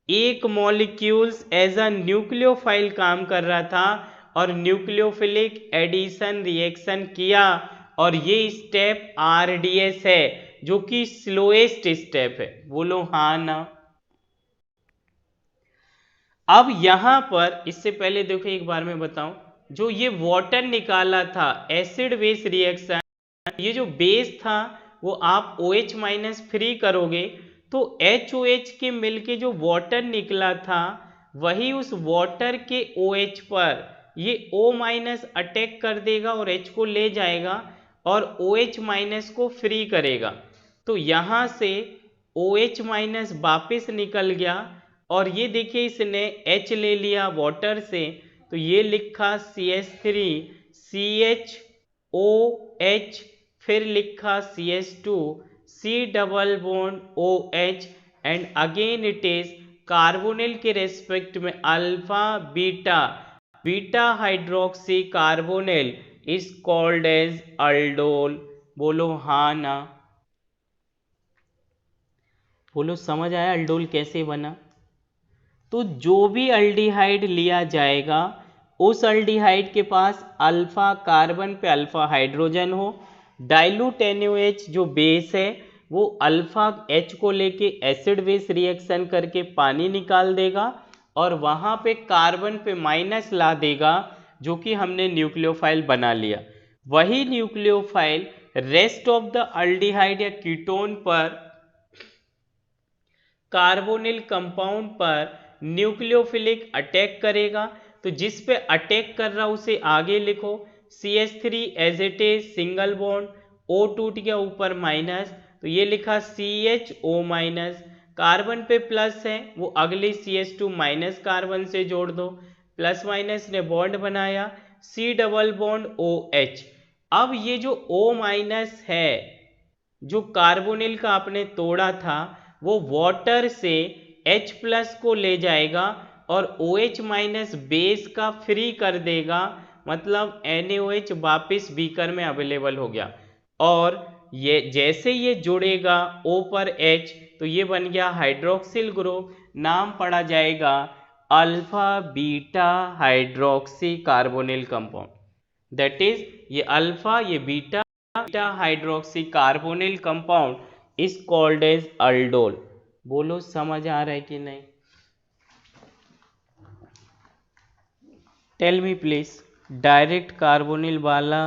एक मॉलिक्यूल्स एज अ न्यूक्लियोफाइल काम कर रहा था और न्यूक्लियोफिलिक एडिशन रिएक्शन किया, और ये स्टेप RDS है जो कि स्लोएस्ट स्टेप है। बोलो हाँ ना। अब यहां पर इससे पहले देखो एक बार मैं बताऊं, जो ये वाटर निकाला था एसिड बेस रिएक्शन, ये जो बेस था वो आप OH माइनस फ्री करोगे तो HOH के मिलके जो वाटर निकला था वही उस वाटर के OH पर ये O माइनस अटैक कर देगा और H को ले जाएगा और OH माइनस को फ्री करेगा। तो यहाँ से OH माइनस वापिस निकल गया और ये देखिए इसने H ले लिया वाटर से, तो ये लिखा CH3 CHOH, फिर लिखा CH2 C double bond OH, and again it is carbonyl के रेस्पेक्ट में alpha beta, beta hydroxy carbonyl is called as aldol. बोलो हाँ ना। बोलो समझ आया अल्डोल कैसे बना। तो जो भी अल्डिहाइड लिया जाएगा उस अल्डिहाइड के पास अल्फा कार्बन पे अल्फा हाइड्रोजन हो, डाइल्यूट NaOH जो बेस है वो अल्फा H को लेके एसिड बेस रिएक्शन करके पानी निकाल देगा और वहाँ पे कार्बन पे माइनस ला देगा जो कि हमने न्यूक्लियोफाइल बना लिया। वही nucleophile rest of the aldehyde या कीटोन पर, कार्बोनिल कंपाउंड पर न्यूक्लियोफिलिक अटैक करेगा। तो जिस पे अटैक कर रहा उसे आगे लिखो, CH3 as it is single bond, O टूट गया ऊपर माइनस, तो ये लिखा CHO माइनस, कार्बन पे प्लस है वो अगले CH2 माइनस कार्बन से जोड़ दो, प्लस माइनस ने बॉन्ड बनाया, C डबल बॉन्ड OH। अब ये जो O माइनस है जो कार्बोनिल का आपने तोड़ा था वो वाटर से H प्लस को ले जाएगा और OH माइनस बेस का फ्री कर देगा, मतलब NaOH वापिस बीकर में अवेलेबल हो गया। और ये जैसे ये जुड़ेगा O पर H तो ये बन गया हाइड्रोक्सिल ग्रुप, नाम पड़ा जाएगा alpha beta hydroxy carbonyl compound. That is ये अल्फा ये beta hydroxy carbonyl compound is called as aldol. बोलो समझ आ रहा है कि नहीं। Tell me please, direct carbonyl वाला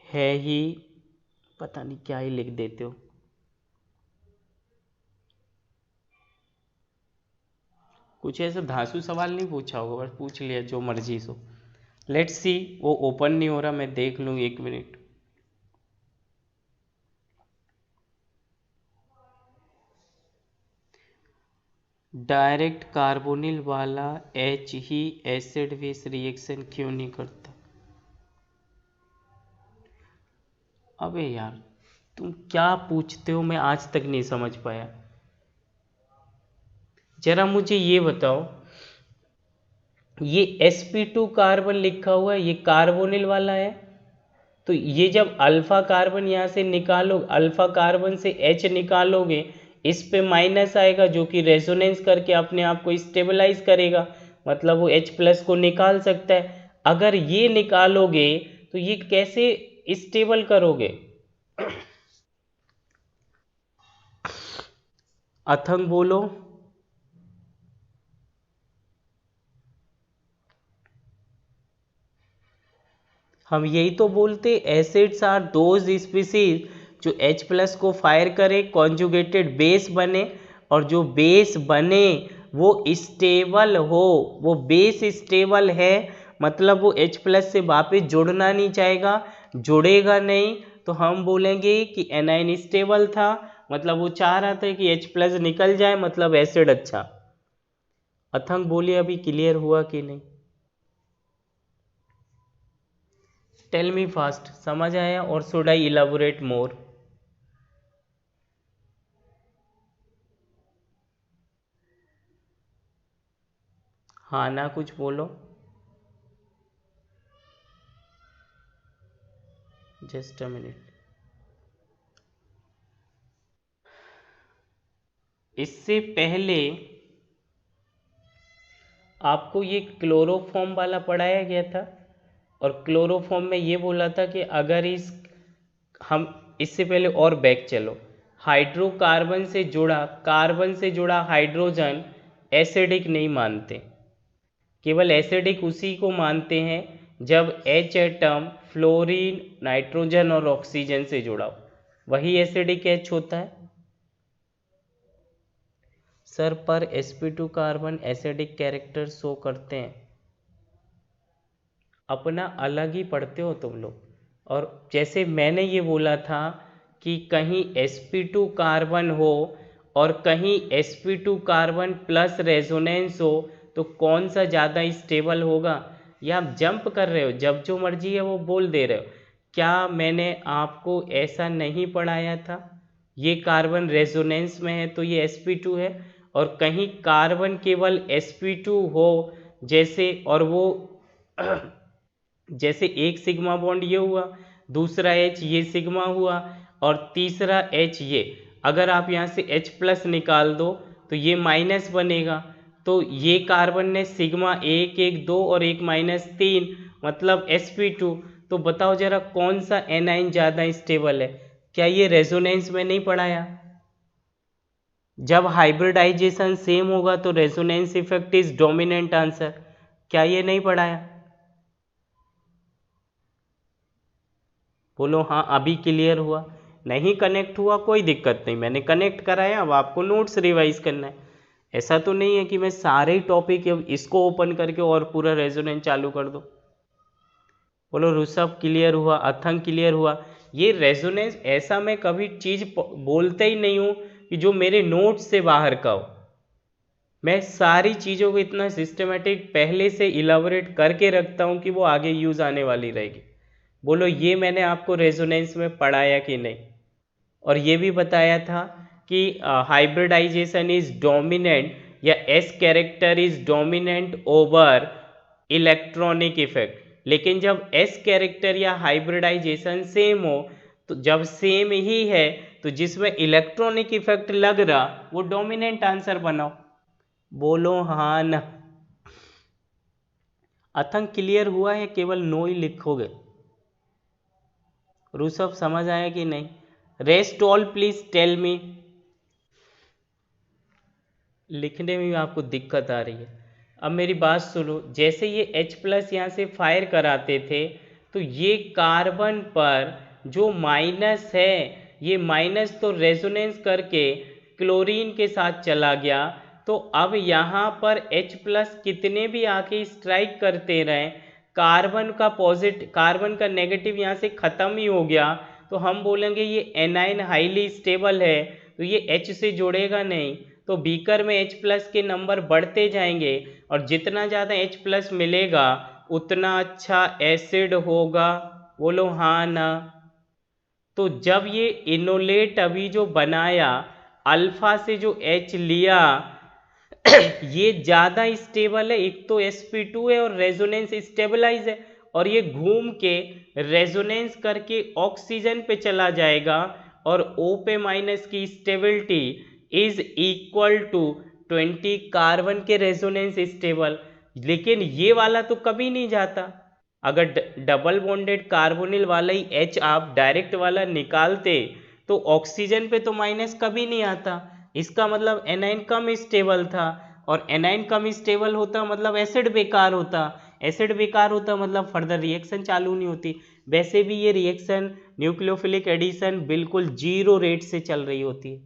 है ही, पता नहीं क्या ही लिख देते हो। कुछ ऐसा धांसू सवाल नहीं पूछा होगा, बस पूछ लिया जो मर्जी सो। लेट्स सी, वो ओपन नहीं हो रहा, मैं देख लूँ एक मिनट। डायरेक्ट कार्बोनिल वाला H ही एसिड बेस रिएक्शन क्यों नहीं करता। अबे यार तुम क्या पूछते हो, मैं आज तक नहीं समझ पाया। जरा मुझे ये बताओ, ये sp2 कार्बन लिखा हुआ है ये कार्बोनिल वाला है, तो ये जब अल्फा कार्बन यहाँ से निकालो, अल्फा कार्बन से H निकालोगे इस पे माइनस आएगा जो कि रेजोनेंस करके अपने आप को स्टेबलाइज करेगा, मतलब वो H प्लस को निकाल सकता है। अगर ये निकालोगे तो ये कैसे स्टेबल करोगे। अथंग बोलो। हम यही तो बोलते, एसिड्स आर दोज स्पीसीज जो H प्लस को फायर करे, कॉन्जुगेटेड बेस बने, और जो बेस बने वो स्टेबल हो, वो बेस स्टेबल है, मतलब वो H प्लस से वापस जुड़ना नहीं चाहेगा, जुड़ेगा नहीं तो हम बोलेंगे कि एनाइन स्टेबल था, मतलब वो चाह रहा था कि H प्लस निकल जाए, मतलब एसिड अच्छा। अथंग बोलिए अभी क्लियर हुआ कि नहीं। टेल मी फास्ट, समझ आया और शुड आई इलाबोरेट मोर। हाँ ना कुछ बोलो। Just a minute. इससे पहले आपको ये क्लोरोफॉर्म वाला पढ़ाया गया था, और क्लोरोफॉर्म में ये बोला था कि अगर इस हम इससे पहले और बैक चलो, हाइड्रोकार्बन से जुड़ा कार्बन से जुड़ा हाइड्रोजन एसिडिक नहीं मानते, केवल एसिडिक उसी को मानते हैं जब H एटम फ्लोरीन नाइट्रोजन और ऑक्सीजन से जुड़ा हो, वही एसिडिक H होता है। सर पर sp2 carbon acidic character show करते हैं, अपना अलग ही पढ़ते हो तुम लोग। और जैसे मैंने ये बोला था कि कहीं sp2 कार्बन हो और कहीं sp2 कार्बन प्लस रेजोनेंस हो, तो कौन सा ज़्यादा स्टेबल होगा? या आप जंप कर रहे हो, जब जो मर्जी है वो बोल दे रहे हो। क्या मैंने आपको ऐसा नहीं पढ़ाया था? ये कार्बन रेजोनेंस में है तो ये sp2 है, और कहीं कार्बन केवल sp2 हो जैसे, और वो जैसे एक सिग्मा बॉन्ड ये हुआ, दूसरा H ये सिग्मा हुआ, और तीसरा H ये, अगर आप यहाँ से H प्लस निकाल दो तो ये माइनस बनेगा। तो ये कार्बन ने सिग्मा एक एक दो और एक माइनस तीन, मतलब sp2। तो बताओ जरा कौन सा एनाइन ज़्यादा स्टेबल है? क्या ये रेजोनेंस में नहीं पढ़ाया? जब हाइब्रिडाइजेशन सेम होगा तो resonance effect is dominant answer. क्या ये नहीं पढ़ाया? बोलो हाँ, अभी क्लियर हुआ। नहीं कनेक्ट हुआ कोई दिक्कत नहीं, मैंने कनेक्ट कराया, अब आपको नोट्स रिवाइज करना है। ऐसा तो नहीं है कि मैं सारे टॉपिक इसको ओपन करके और पूरा रेजोनेंस चालू कर दूँ। बोलो ऋषभ क्लियर हुआ, अथंग क्लियर हुआ। ये रेजोनेंस ऐसा मैं कभी चीज़ बोलते ही नहीं हूँ कि जो मेरे नोट्स से बाहर का हो। मैं सारी चीज़ों को इतना सिस्टमेटिक पहले से इलाबोरेट करके रखता हूँ कि वो आगे यूज़ आने वाली रहेगी। बोलो ये मैंने आपको रेजोनेंस में पढ़ाया कि नहीं? और ये भी बताया था कि हाइब्रिडाइजेशन इज डोमिनेंट, या S character is dominant over electronic effect. लेकिन जब एस कैरेक्टर या हाइब्रिडाइजेशन सेम हो, तो जब सेम ही है तो जिसमें इलेक्ट्रॉनिक इफेक्ट लग रहा वो डोमिनेंट आंसर बनाओ। बोलो हाँ ना। अथंग क्लियर हुआ है, केवल नो ही लिखोगे? ऋषभ समझ आया कि नहीं? Rest all please tell me. लिखने में भी आपको दिक्कत आ रही है। अब मेरी बात सुनो, जैसे ये H प्लस यहाँ से फायर कराते थे, तो ये कार्बन पर जो माइनस है, ये माइनस तो रेजोनेंस करके क्लोरीन के साथ चला गया। तो अब यहाँ पर H प्लस कितने भी आके स्ट्राइक करते रहें, कार्बन का पॉजिटिव, कार्बन का नेगेटिव यहाँ से ख़त्म ही हो गया, तो हम बोलेंगे ये एनाइन हाईली स्टेबल है, तो ये H से जुड़ेगा नहीं। तो बीकर में H प्लस के नंबर बढ़ते जाएंगे, और जितना ज़्यादा H प्लस मिलेगा उतना अच्छा एसिड होगा। बोलो हाँ ना। तो जब ये इनोलेट अभी जो बनाया, अल्फा से जो H लिया, ये ज़्यादा स्टेबल है, एक तो sp2 है और रेजोनेंस स्टेबलाइज है, और ये घूम के रेजोनेंस करके ऑक्सीजन पे चला जाएगा, और O पे माइनस की stability is equal to 20 carbon के रेजोनेंस स्टेबल। लेकिन ये वाला तो कभी नहीं जाता। अगर डबल बॉन्डेड कार्बोनिल वाला ही H आप डायरेक्ट वाला निकालते तो ऑक्सीजन पे तो माइनस कभी नहीं आता। इसका मतलब एनाइन कम स्टेबल था, और एनाइन कम स्टेबल होता मतलब एसिड बेकार होता, एसिड बेकार होता मतलब फर्दर रिएक्शन चालू नहीं होती। वैसे भी ये रिएक्शन न्यूक्लियोफिलिक एडिशन बिल्कुल 0 रेट से चल रही होती है।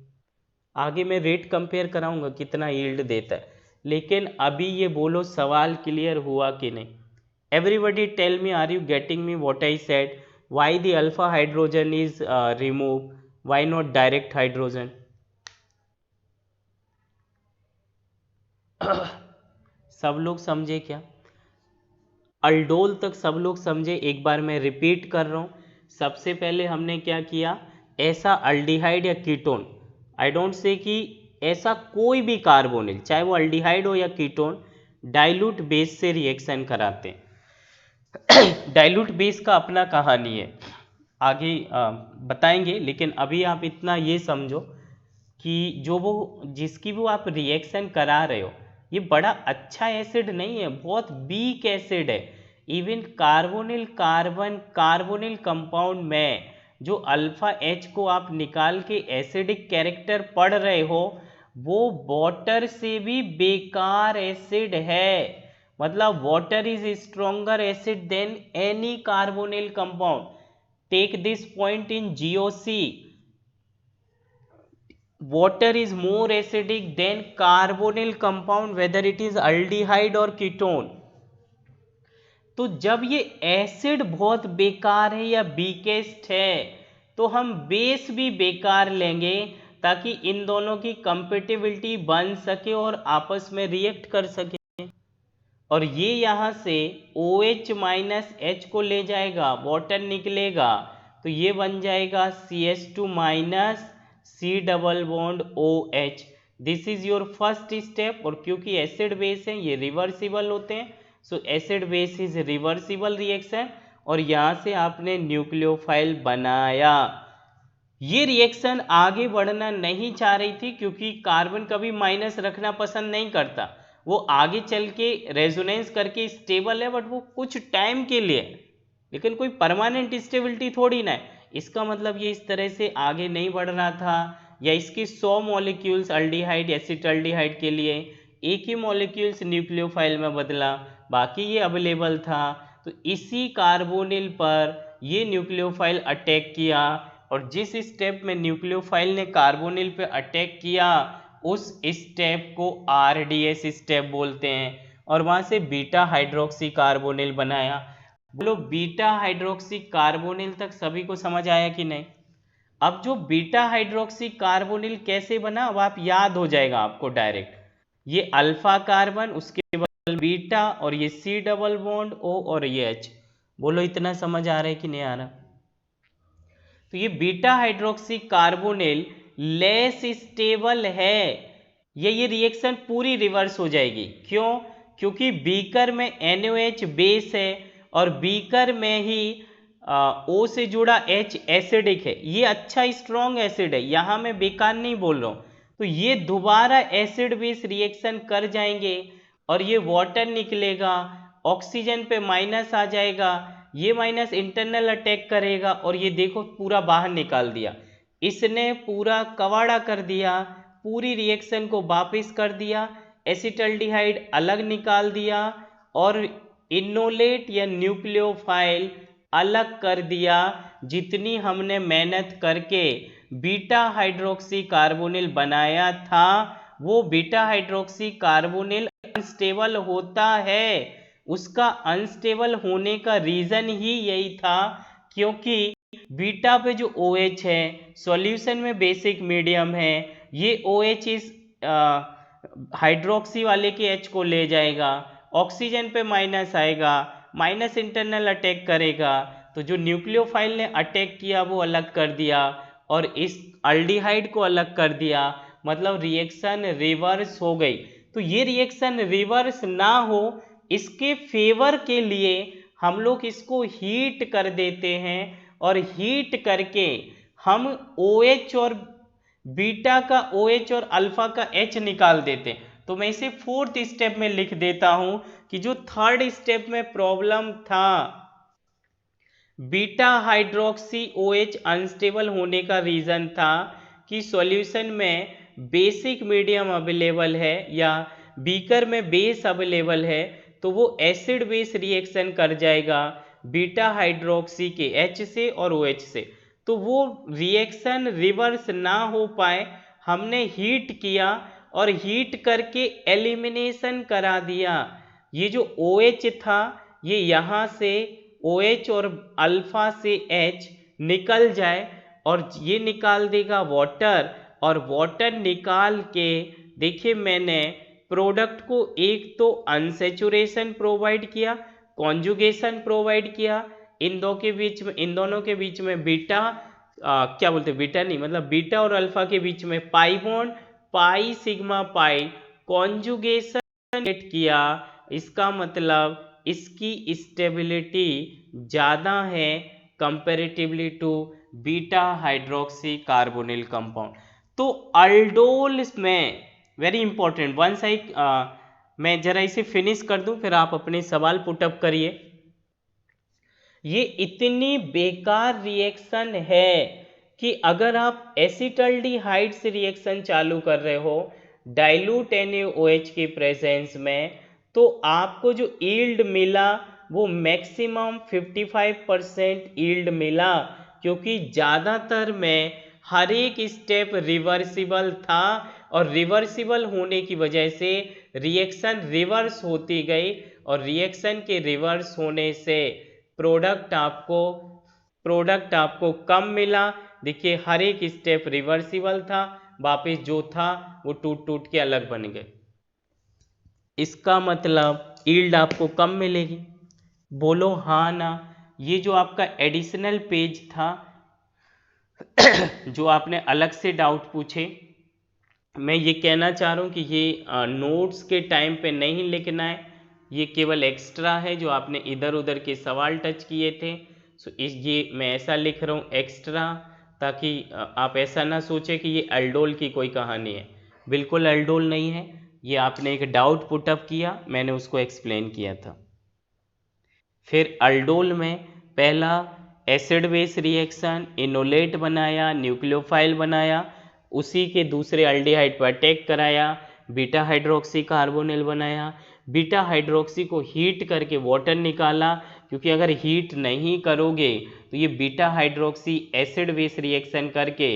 आगे मैं रेट कंपेयर कराऊंगा कितना यील्ड देता है, लेकिन अभी ये बोलो सवाल क्लियर हुआ कि नहीं? Everybody tell me, are you getting me what I said? Why the alpha hydrogen is remove, why not direct hydrogen? सब लोग समझे क्या? अल्डोल तक सब लोग समझे? एक बार मैं रिपीट कर रहा हूँ। सबसे पहले हमने क्या किया, ऐसा अल्डिहाइड या कीटोन, आई डोंट से कि ऐसा कोई भी कार्बोनिल, चाहे वो अल्डिहाइड हो या कीटोन, डाइल्यूट बेस से रिएक्शन कराते हैं। डाइल्यूट बेस का अपना कहानी है। आगे बताएंगे, लेकिन अभी आप इतना ये समझो कि जो वो जिसकी वो आप रिएक्शन करा रहे हो, ये बड़ा अच्छा एसिड नहीं है, बहुत वीक एसिड है। Even carbonyl carbon carbonyl compound में जो अल्फा एच को आप निकाल के एसिडिक कैरेक्टर पढ़ रहे हो, वो वाटर से भी बेकार एसिड है। मतलब water is stronger acid than any carbonyl compound. Take this point in GOC. water is more acidic than carbonyl compound whether it is aldehyde or ketone। तो जब ये एसिड बहुत बेकार है या वीकेस्ट है, तो हम बेस भी बेकार लेंगे ताकि इन दोनों की कंपेटिबिलिटी बन सके और आपस में रिएक्ट कर सके। और ये यहाँ से OH माइनस H को ले जाएगा, वाटर निकलेगा, तो ये बन जाएगा CH2 minus C double bond OH। This is your first step. और क्योंकि एसिड बेस है ये रिवर्सिबल होते हैं, सो acid base is reversible reaction. और यहाँ से आपने न्यूक्लियोफाइल बनाया। ये रिएक्शन आगे बढ़ना नहीं चाह रही थी क्योंकि कार्बन कभी माइनस रखना पसंद नहीं करता, वो आगे चल के रेजोनेंस करके स्टेबल है, बट वो कुछ टाइम के लिए, लेकिन कोई परमानेंट स्टेबिलिटी थोड़ी ना है। इसका मतलब ये इस तरह से आगे नहीं बढ़ रहा था, या इसके 100 मॉलिक्यूल्स अल्डिहाइड एसिटाल्डिहाइड के लिए एक ही मॉलिक्यूल्स न्यूक्लियोफाइल में बदला, बाकी ये अवेलेबल था। तो इसी कार्बोनिल पर ये न्यूक्लियोफाइल अटैक किया, और जिस स्टेप में न्यूक्लियोफाइल ने कार्बोनिल पे अटैक किया उस स्टेप को RDS स्टेप बोलते हैं, और वहां से बीटा हाइड्रोक्सी कार्बोनिल बनाया। बोलो बीटा हाइड्रोक्सी कार्बोनिल तक सभी को समझ आया कि नहीं? अब जो बीटा हाइड्रोक्सी कार्बोनिल कैसे बना, अब आप याद हो जाएगा आपको डायरेक्ट। ये अल्फा कार्बन, उसके बाद बीटा, और ये C डबल बॉन्ड O और ये H। बोलो इतना समझ आ रहा है कि नहीं आ रहा? तो ये beta hydroxy carbonyl less stable है। ये रिएक्शन पूरी रिवर्स हो जाएगी। क्यों? क्योंकि बीकर में NaOH बेस है और बीकर में ही O से जुड़ा H एसिडिक है। ये अच्छा स्ट्रॉन्ग एसिड है, यहाँ मैं बेकार नहीं बोल रहा हूँ। तो ये दोबारा एसिड बेस रिएक्शन कर जाएंगे और ये वाटर निकलेगा, ऑक्सीजन पे माइनस आ जाएगा, ये माइनस इंटरनल अटैक करेगा, और ये देखो पूरा बाहर निकाल दिया। इसने पूरा कवाड़ा कर दिया, पूरी रिएक्शन को वापस कर दिया, एसिटल्डिहाइड अलग निकाल दिया और इनोलेट या न्यूक्लियोफाइल अलग कर दिया। जितनी हमने मेहनत करके बीटा हाइड्रोक्सी कार्बोनिल बनाया था, वो बीटा हाइड्रोक्सी कार्बोनिल अनस्टेबल होता है। उसका अनस्टेबल होने का रीजन ही यही था क्योंकि बीटा पे जो OH है सॉल्यूशन में बेसिक मीडियम है, ये OH इस हाइड्रोक्सी वाले के H को ले जाएगा, ऑक्सीजन पे माइनस आएगा, माइनस इंटरनल अटैक करेगा, तो जो न्यूक्लियोफाइल ने अटैक किया वो अलग कर दिया और इस अल्डिहाइड को अलग कर दिया। मतलब रिएक्शन रिवर्स हो गई। तो ये रिएक्शन रिवर्स ना हो इसके फेवर के लिए हम लोग इसको हीट कर देते हैं, और हीट करके हम OH और बीटा का OH और अल्फा का H निकाल देते हैं। तो मैं इसे फोर्थ स्टेप में लिख देता हूं कि जो थर्ड स्टेप में प्रॉब्लम था, बीटा हाइड्रोक्सी OH अनस्टेबल होने का रीजन था कि सॉल्यूशन में बेसिक मीडियम अवेलेबल है या बीकर में बेस अवेलेबल है, तो वो एसिड बेस रिएक्शन कर जाएगा बीटा हाइड्रोक्सी के H से और OH से। तो वो रिएक्शन रिवर्स ना हो पाए, हमने हीट किया और हीट करके एलिमिनेशन करा दिया। ये जो OH था ये यहाँ से OH और अल्फा से H निकल जाए और ये निकाल देगा वाटर, और वाटर निकाल के देखिए मैंने प्रोडक्ट को एक तो अनसेचुरेशन प्रोवाइड किया, कॉन्जुगेशन प्रोवाइड किया, इन दोनों के बीच में बीटा क्या बोलते हैं, बीटा नहीं मतलब बीटा और अल्फा के बीच में pi bond, pi sigma pi conjugation किया। इसका मतलब इसकी स्टेबिलिटी ज़्यादा है comparatively to beta hydroxy carbonyl compound. तो अल्डोल में वेरी इंपॉर्टेंट वन साइड, मैं जरा इसे फिनिश कर दूं फिर आप अपने सवाल पुटअप करिए। ये इतनी बेकार रिएक्शन है कि अगर आप एसिटल्डिहाइड से रिएक्शन चालू कर रहे हो डाइल्यूट NaOH के प्रेजेंस में, तो आपको जो यील्ड मिला वो मैक्सिमम 55% यील्ड मिला, क्योंकि ज़्यादातर में हर एक स्टेप रिवर्सिबल था और रिवर्सिबल होने की वजह से रिएक्शन रिवर्स होती गई और रिएक्शन के रिवर्स होने से प्रोडक्ट आपको कम मिला। देखिए हर एक स्टेप रिवर्सिबल था, वापस जो था वो टूट टूट के अलग बन गए। इसका मतलब यील्ड आपको कम मिलेगी। बोलो हाँ ना। ये जो आपका एडिशनल पेज था जो आपने अलग से डाउट पूछे, मैं ये कहना चाह रहा हूँ कि ये नोट्स के टाइम पे नहीं लिखना है, ये केवल एक्स्ट्रा है जो आपने इधर उधर के सवाल टच किए थे। सो ये मैं ऐसा लिख रहा हूँ एक्स्ट्रा, ताकि आप ऐसा ना सोचें कि ये अल्डोल की कोई कहानी है। बिल्कुल अल्डोल नहीं है, ये आपने एक डाउट पुटअप किया, मैंने उसको एक्सप्लेन किया था। फिर अल्डोल में पहला एसिड बेस रिएक्शन, इनोलेट बनाया, न्यूक्लियोफाइल बनाया, उसी के दूसरे अल्डिहाइड पर अटैक कराया, बीटा हाइड्रोक्सी कार्बोनिल बनाया, बीटा हाइड्रोक्सी को हीट करके वाटर निकाला, क्योंकि अगर हीट नहीं करोगे तो ये beta hydroxy acid base reaction करके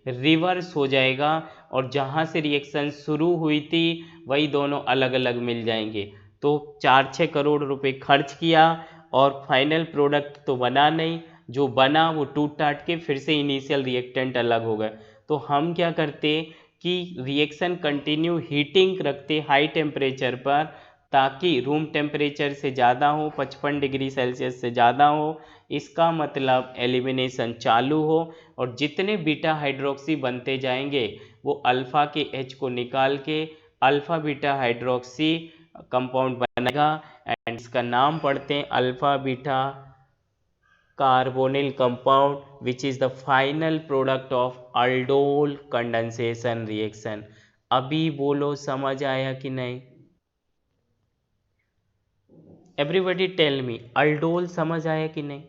रिवर्स हो जाएगा और जहाँ से रिएक्शन शुरू हुई थी वही दोनों अलग अलग मिल जाएंगे। तो 4-6 करोड़ रुपए खर्च किया और फाइनल प्रोडक्ट तो बना नहीं, जो बना वो टूट टाट के फिर से इनिशियल रिएक्टेंट अलग हो गए। तो हम क्या करते कि रिएक्शन कंटिन्यू हीटिंग रखते हाई टेम्परेचर पर, ताकि रूम टेम्परेचर से ज़्यादा हो, 55 डिग्री सेल्सियस से ज़्यादा हो, इसका मतलब एलिमिनेशन चालू हो और जितने बीटा हाइड्रोक्सी बनते जाएंगे वो अल्फ़ा के H को निकाल के अल्फ़ा बीटा हाइड्रोक्सी कंपाउंड बनेगा एंड इसका नाम पढ़ते हैं alpha beta carbonyl compound which is the final product of aldol condensation reaction. अभी बोलो समझ आया कि नहीं? एवरीबॉडी टेल मी, अल्डोल समझ आया कि नहीं?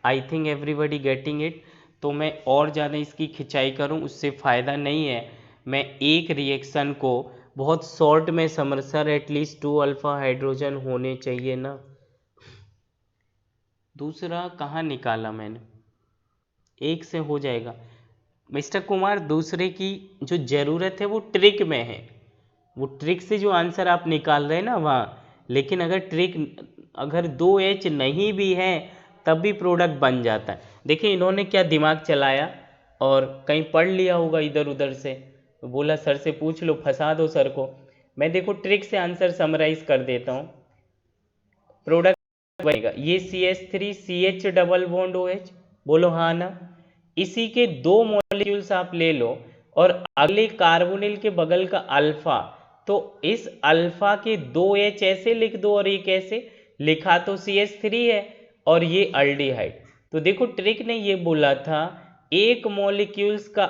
I think everybody getting it. तो मैं और ज़्यादा इसकी खिंचाई करूं उससे फ़ायदा नहीं है। मैं एक रिएक्शन को बहुत शॉर्ट में समझ, सर एटलीस्ट 2 अल्फ़ा हाइड्रोजन होने चाहिए ना। दूसरा कहाँ निकाला मैंने, एक से हो जाएगा मिस्टर कुमार। दूसरे की जो ज़रूरत है वो ट्रिक में है, वो ट्रिक से जो आंसर आप निकाल रहे हैं ना वहाँ, लेकिन अगर 2H नहीं भी है तब भी प्रोडक्ट बन जाता है। देखिए इन्होंने क्या दिमाग चलाया और कहीं पढ़ लिया होगा इधर उधर से, तो बोला सर से पूछ लो, फंसा दो सर को। मैं देखो ट्रिक से आंसर समराइज कर देता हूँ। प्रोडक्ट बनेगा ये CH3CH डबल बॉन्ड OH, बोलो हाँ ना। इसी के 2 मॉलिक्यूल्स आप ले लो और अगले कार्बोनिल के बगल का अल्फा, तो इस अल्फा के 2H ऐसे लिख दो और एक ऐसे, लिखा तो CH3 है और ये अल्डिहाइड। तो देखो ट्रिक ने ये बोला था एक मॉलिक्यूल्स का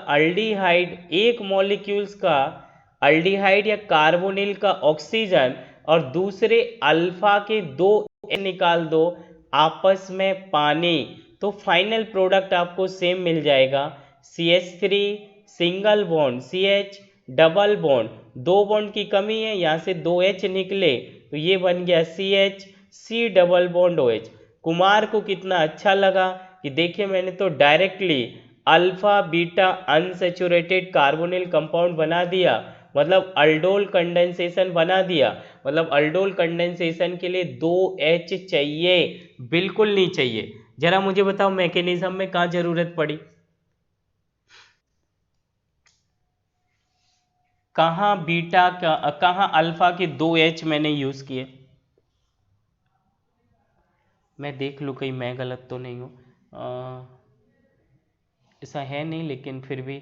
अल्डिहाइड या कार्बोनिल का ऑक्सीजन और दूसरे अल्फा के 2 निकाल दो आपस में पानी, तो फाइनल प्रोडक्ट आपको सेम मिल जाएगा। CH3 single bond CH double bond, 2 bond की कमी है, यहाँ से 2H निकले तो ये बन गया CH C double bond OH। Kumar को कितना अच्छा लगा कि देखिए मैंने तो directly alpha beta unsaturated carbonyl compound बना दिया, मतलब अल्डोल कंडेंसेशन बना दिया। मतलब अल्डोल कंडेंसेशन के लिए 2H चाहिए, बिल्कुल नहीं चाहिए। जरा मुझे बताओ मैकेनिज्म में कहाँ जरूरत पड़ी, कहाँ अल्फा के 2H मैंने यूज किए? मैं देख लूँ कहीं मैं गलत तो नहीं हूँ। ऐसा है नहीं, लेकिन फिर भी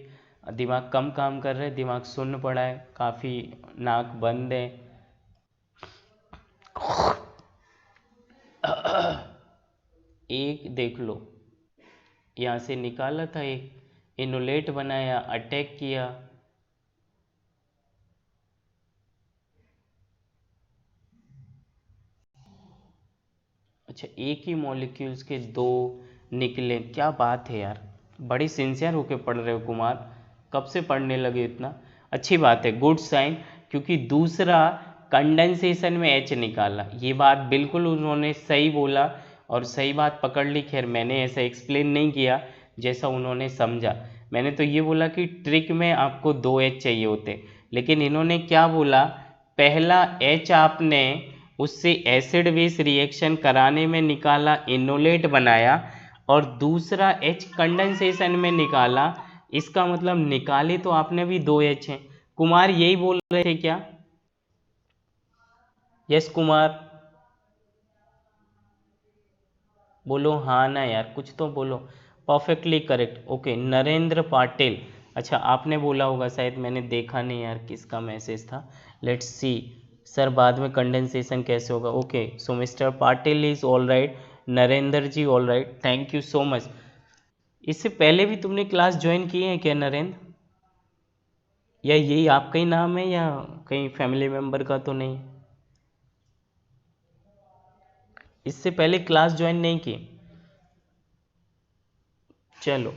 दिमाग कम काम कर रहा है, दिमाग सुन्न पड़ा है, काफ़ी नाक बंद है। एक देख लो, यहाँ से निकाला था, एक इनोलेट बनाया, अटैक किया। अच्छा, एक ही मॉलिक्यूल्स के दो निकले, क्या बात है यार, बड़ी सिंसियर होके पढ़ रहे हो कुमार, कब से पढ़ने लगे इतना? अच्छी बात है, गुड साइन, क्योंकि दूसरा कंडेंसेशन में एच निकाला, ये बात बिल्कुल उन्होंने सही बोला और सही बात पकड़ ली। खैर मैंने ऐसा एक्सप्लेन नहीं किया जैसा उन्होंने समझा, मैंने तो ये बोला कि ट्रिक में आपको दो एच चाहिए होते, लेकिन इन्होंने क्या बोला, पहला एच आपने उससे एसिड बेस रिएक्शन कराने में निकाला, इनोलेट बनाया, और दूसरा एच कंडेंसेशन में निकाला, इसका मतलब निकाले तो आपने भी दो एच हैं। कुमार यही बोल रहे थे क्या? यस कुमार, बोलो हाँ ना यार, कुछ तो बोलो। Perfectly correct, okay, Narendra Patil. अच्छा, आपने बोला होगा शायद, मैंने देखा नहीं यार किसका मैसेज था। लेट्स सी, सर बाद में कंडेंसेशन कैसे होगा? Okay, so mister Patil is all right, Narendra ji all right, thank you so much. इससे पहले भी तुमने क्लास ज्वाइन किए हैं क्या नरेंद्र? या यही आपका ही नाम है या कहीं फैमिली मेम्बर का तो नहीं? इससे पहले क्लास ज्वाइन नहीं की? चलो,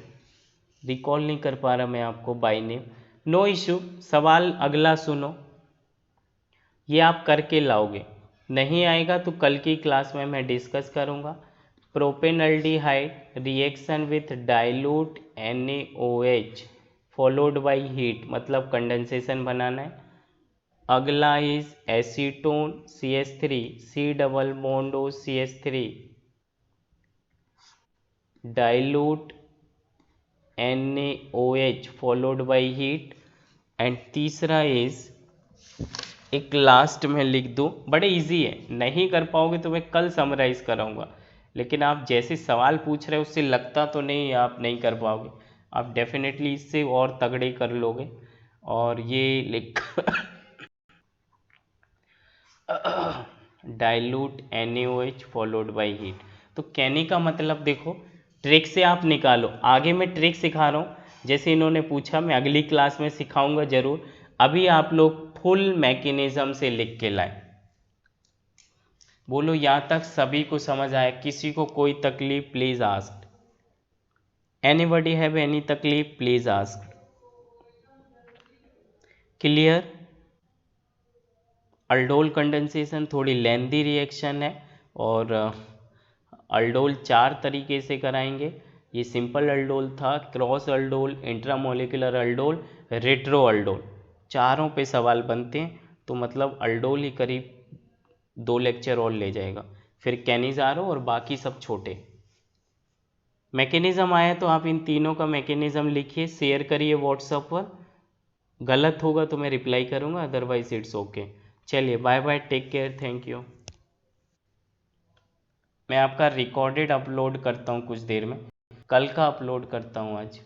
रिकॉल नहीं कर पा रहा मैं आपको बाय नेम, नो इशू। सवाल अगला सुनो, ये आप करके लाओगे, नहीं आएगा तो कल की क्लास में मैं डिस्कस करूँगा। Propanaldehyde reaction with dilute NaOH followed by heat, मतलब कंडेंसेशन बनाना है। अगला is acetone CH3, C double bond O CH3, dilute NaOH followed by heat. And तीसरा इज, एक लास्ट में लिख दूँ, बड़े इजी है, नहीं कर पाओगे तो मैं कल समराइज कराऊंगा, लेकिन आप जैसे सवाल पूछ रहे हो उससे लगता तो नहीं आप नहीं कर पाओगे, आप डेफिनेटली इससे और तगड़े कर लोगे। और ये लिख dilute NaOH followed by heat. तो कहने का मतलब देखो, ट्रिक से आप निकालो, आगे मैं ट्रिक सिखा रहा हूँ, जैसे इन्होंने पूछा मैं अगली क्लास में सिखाऊंगा ज़रूर। अभी आप लोग फुल मैकेनिज्म से लिख के लाए। बोलो यहाँ तक सभी को समझ आया? किसी को कोई तकलीफ please ask, anybody have any तकलीफ please ask, clear? Aldol condensation थोड़ी लेंदी रिएक्शन है, और अल्डोल चार तरीके से कराएंगे। ये सिंपल अल्डोल था, cross aldol, intramolecular aldol, retro aldol, चारों पे सवाल बनते हैं, तो मतलब अल्डोल ही करीब 2 लेक्चर और ले जाएगा, फिर कैनिज़ारो और बाकी सब छोटे। मैकेनिज़्म आया तो आप इन तीनों का मैकेनिज़्म लिखिए, शेयर करिए व्हाट्सएप पर, गलत होगा तो मैं रिप्लाई करूँगा, अदरवाइज इट्स ओके। चलिए bye bye, take care, thank you. मैं आपका रिकॉर्डेड अपलोड करता हूँ कुछ देर में, कल का अपलोड करता हूँ आज।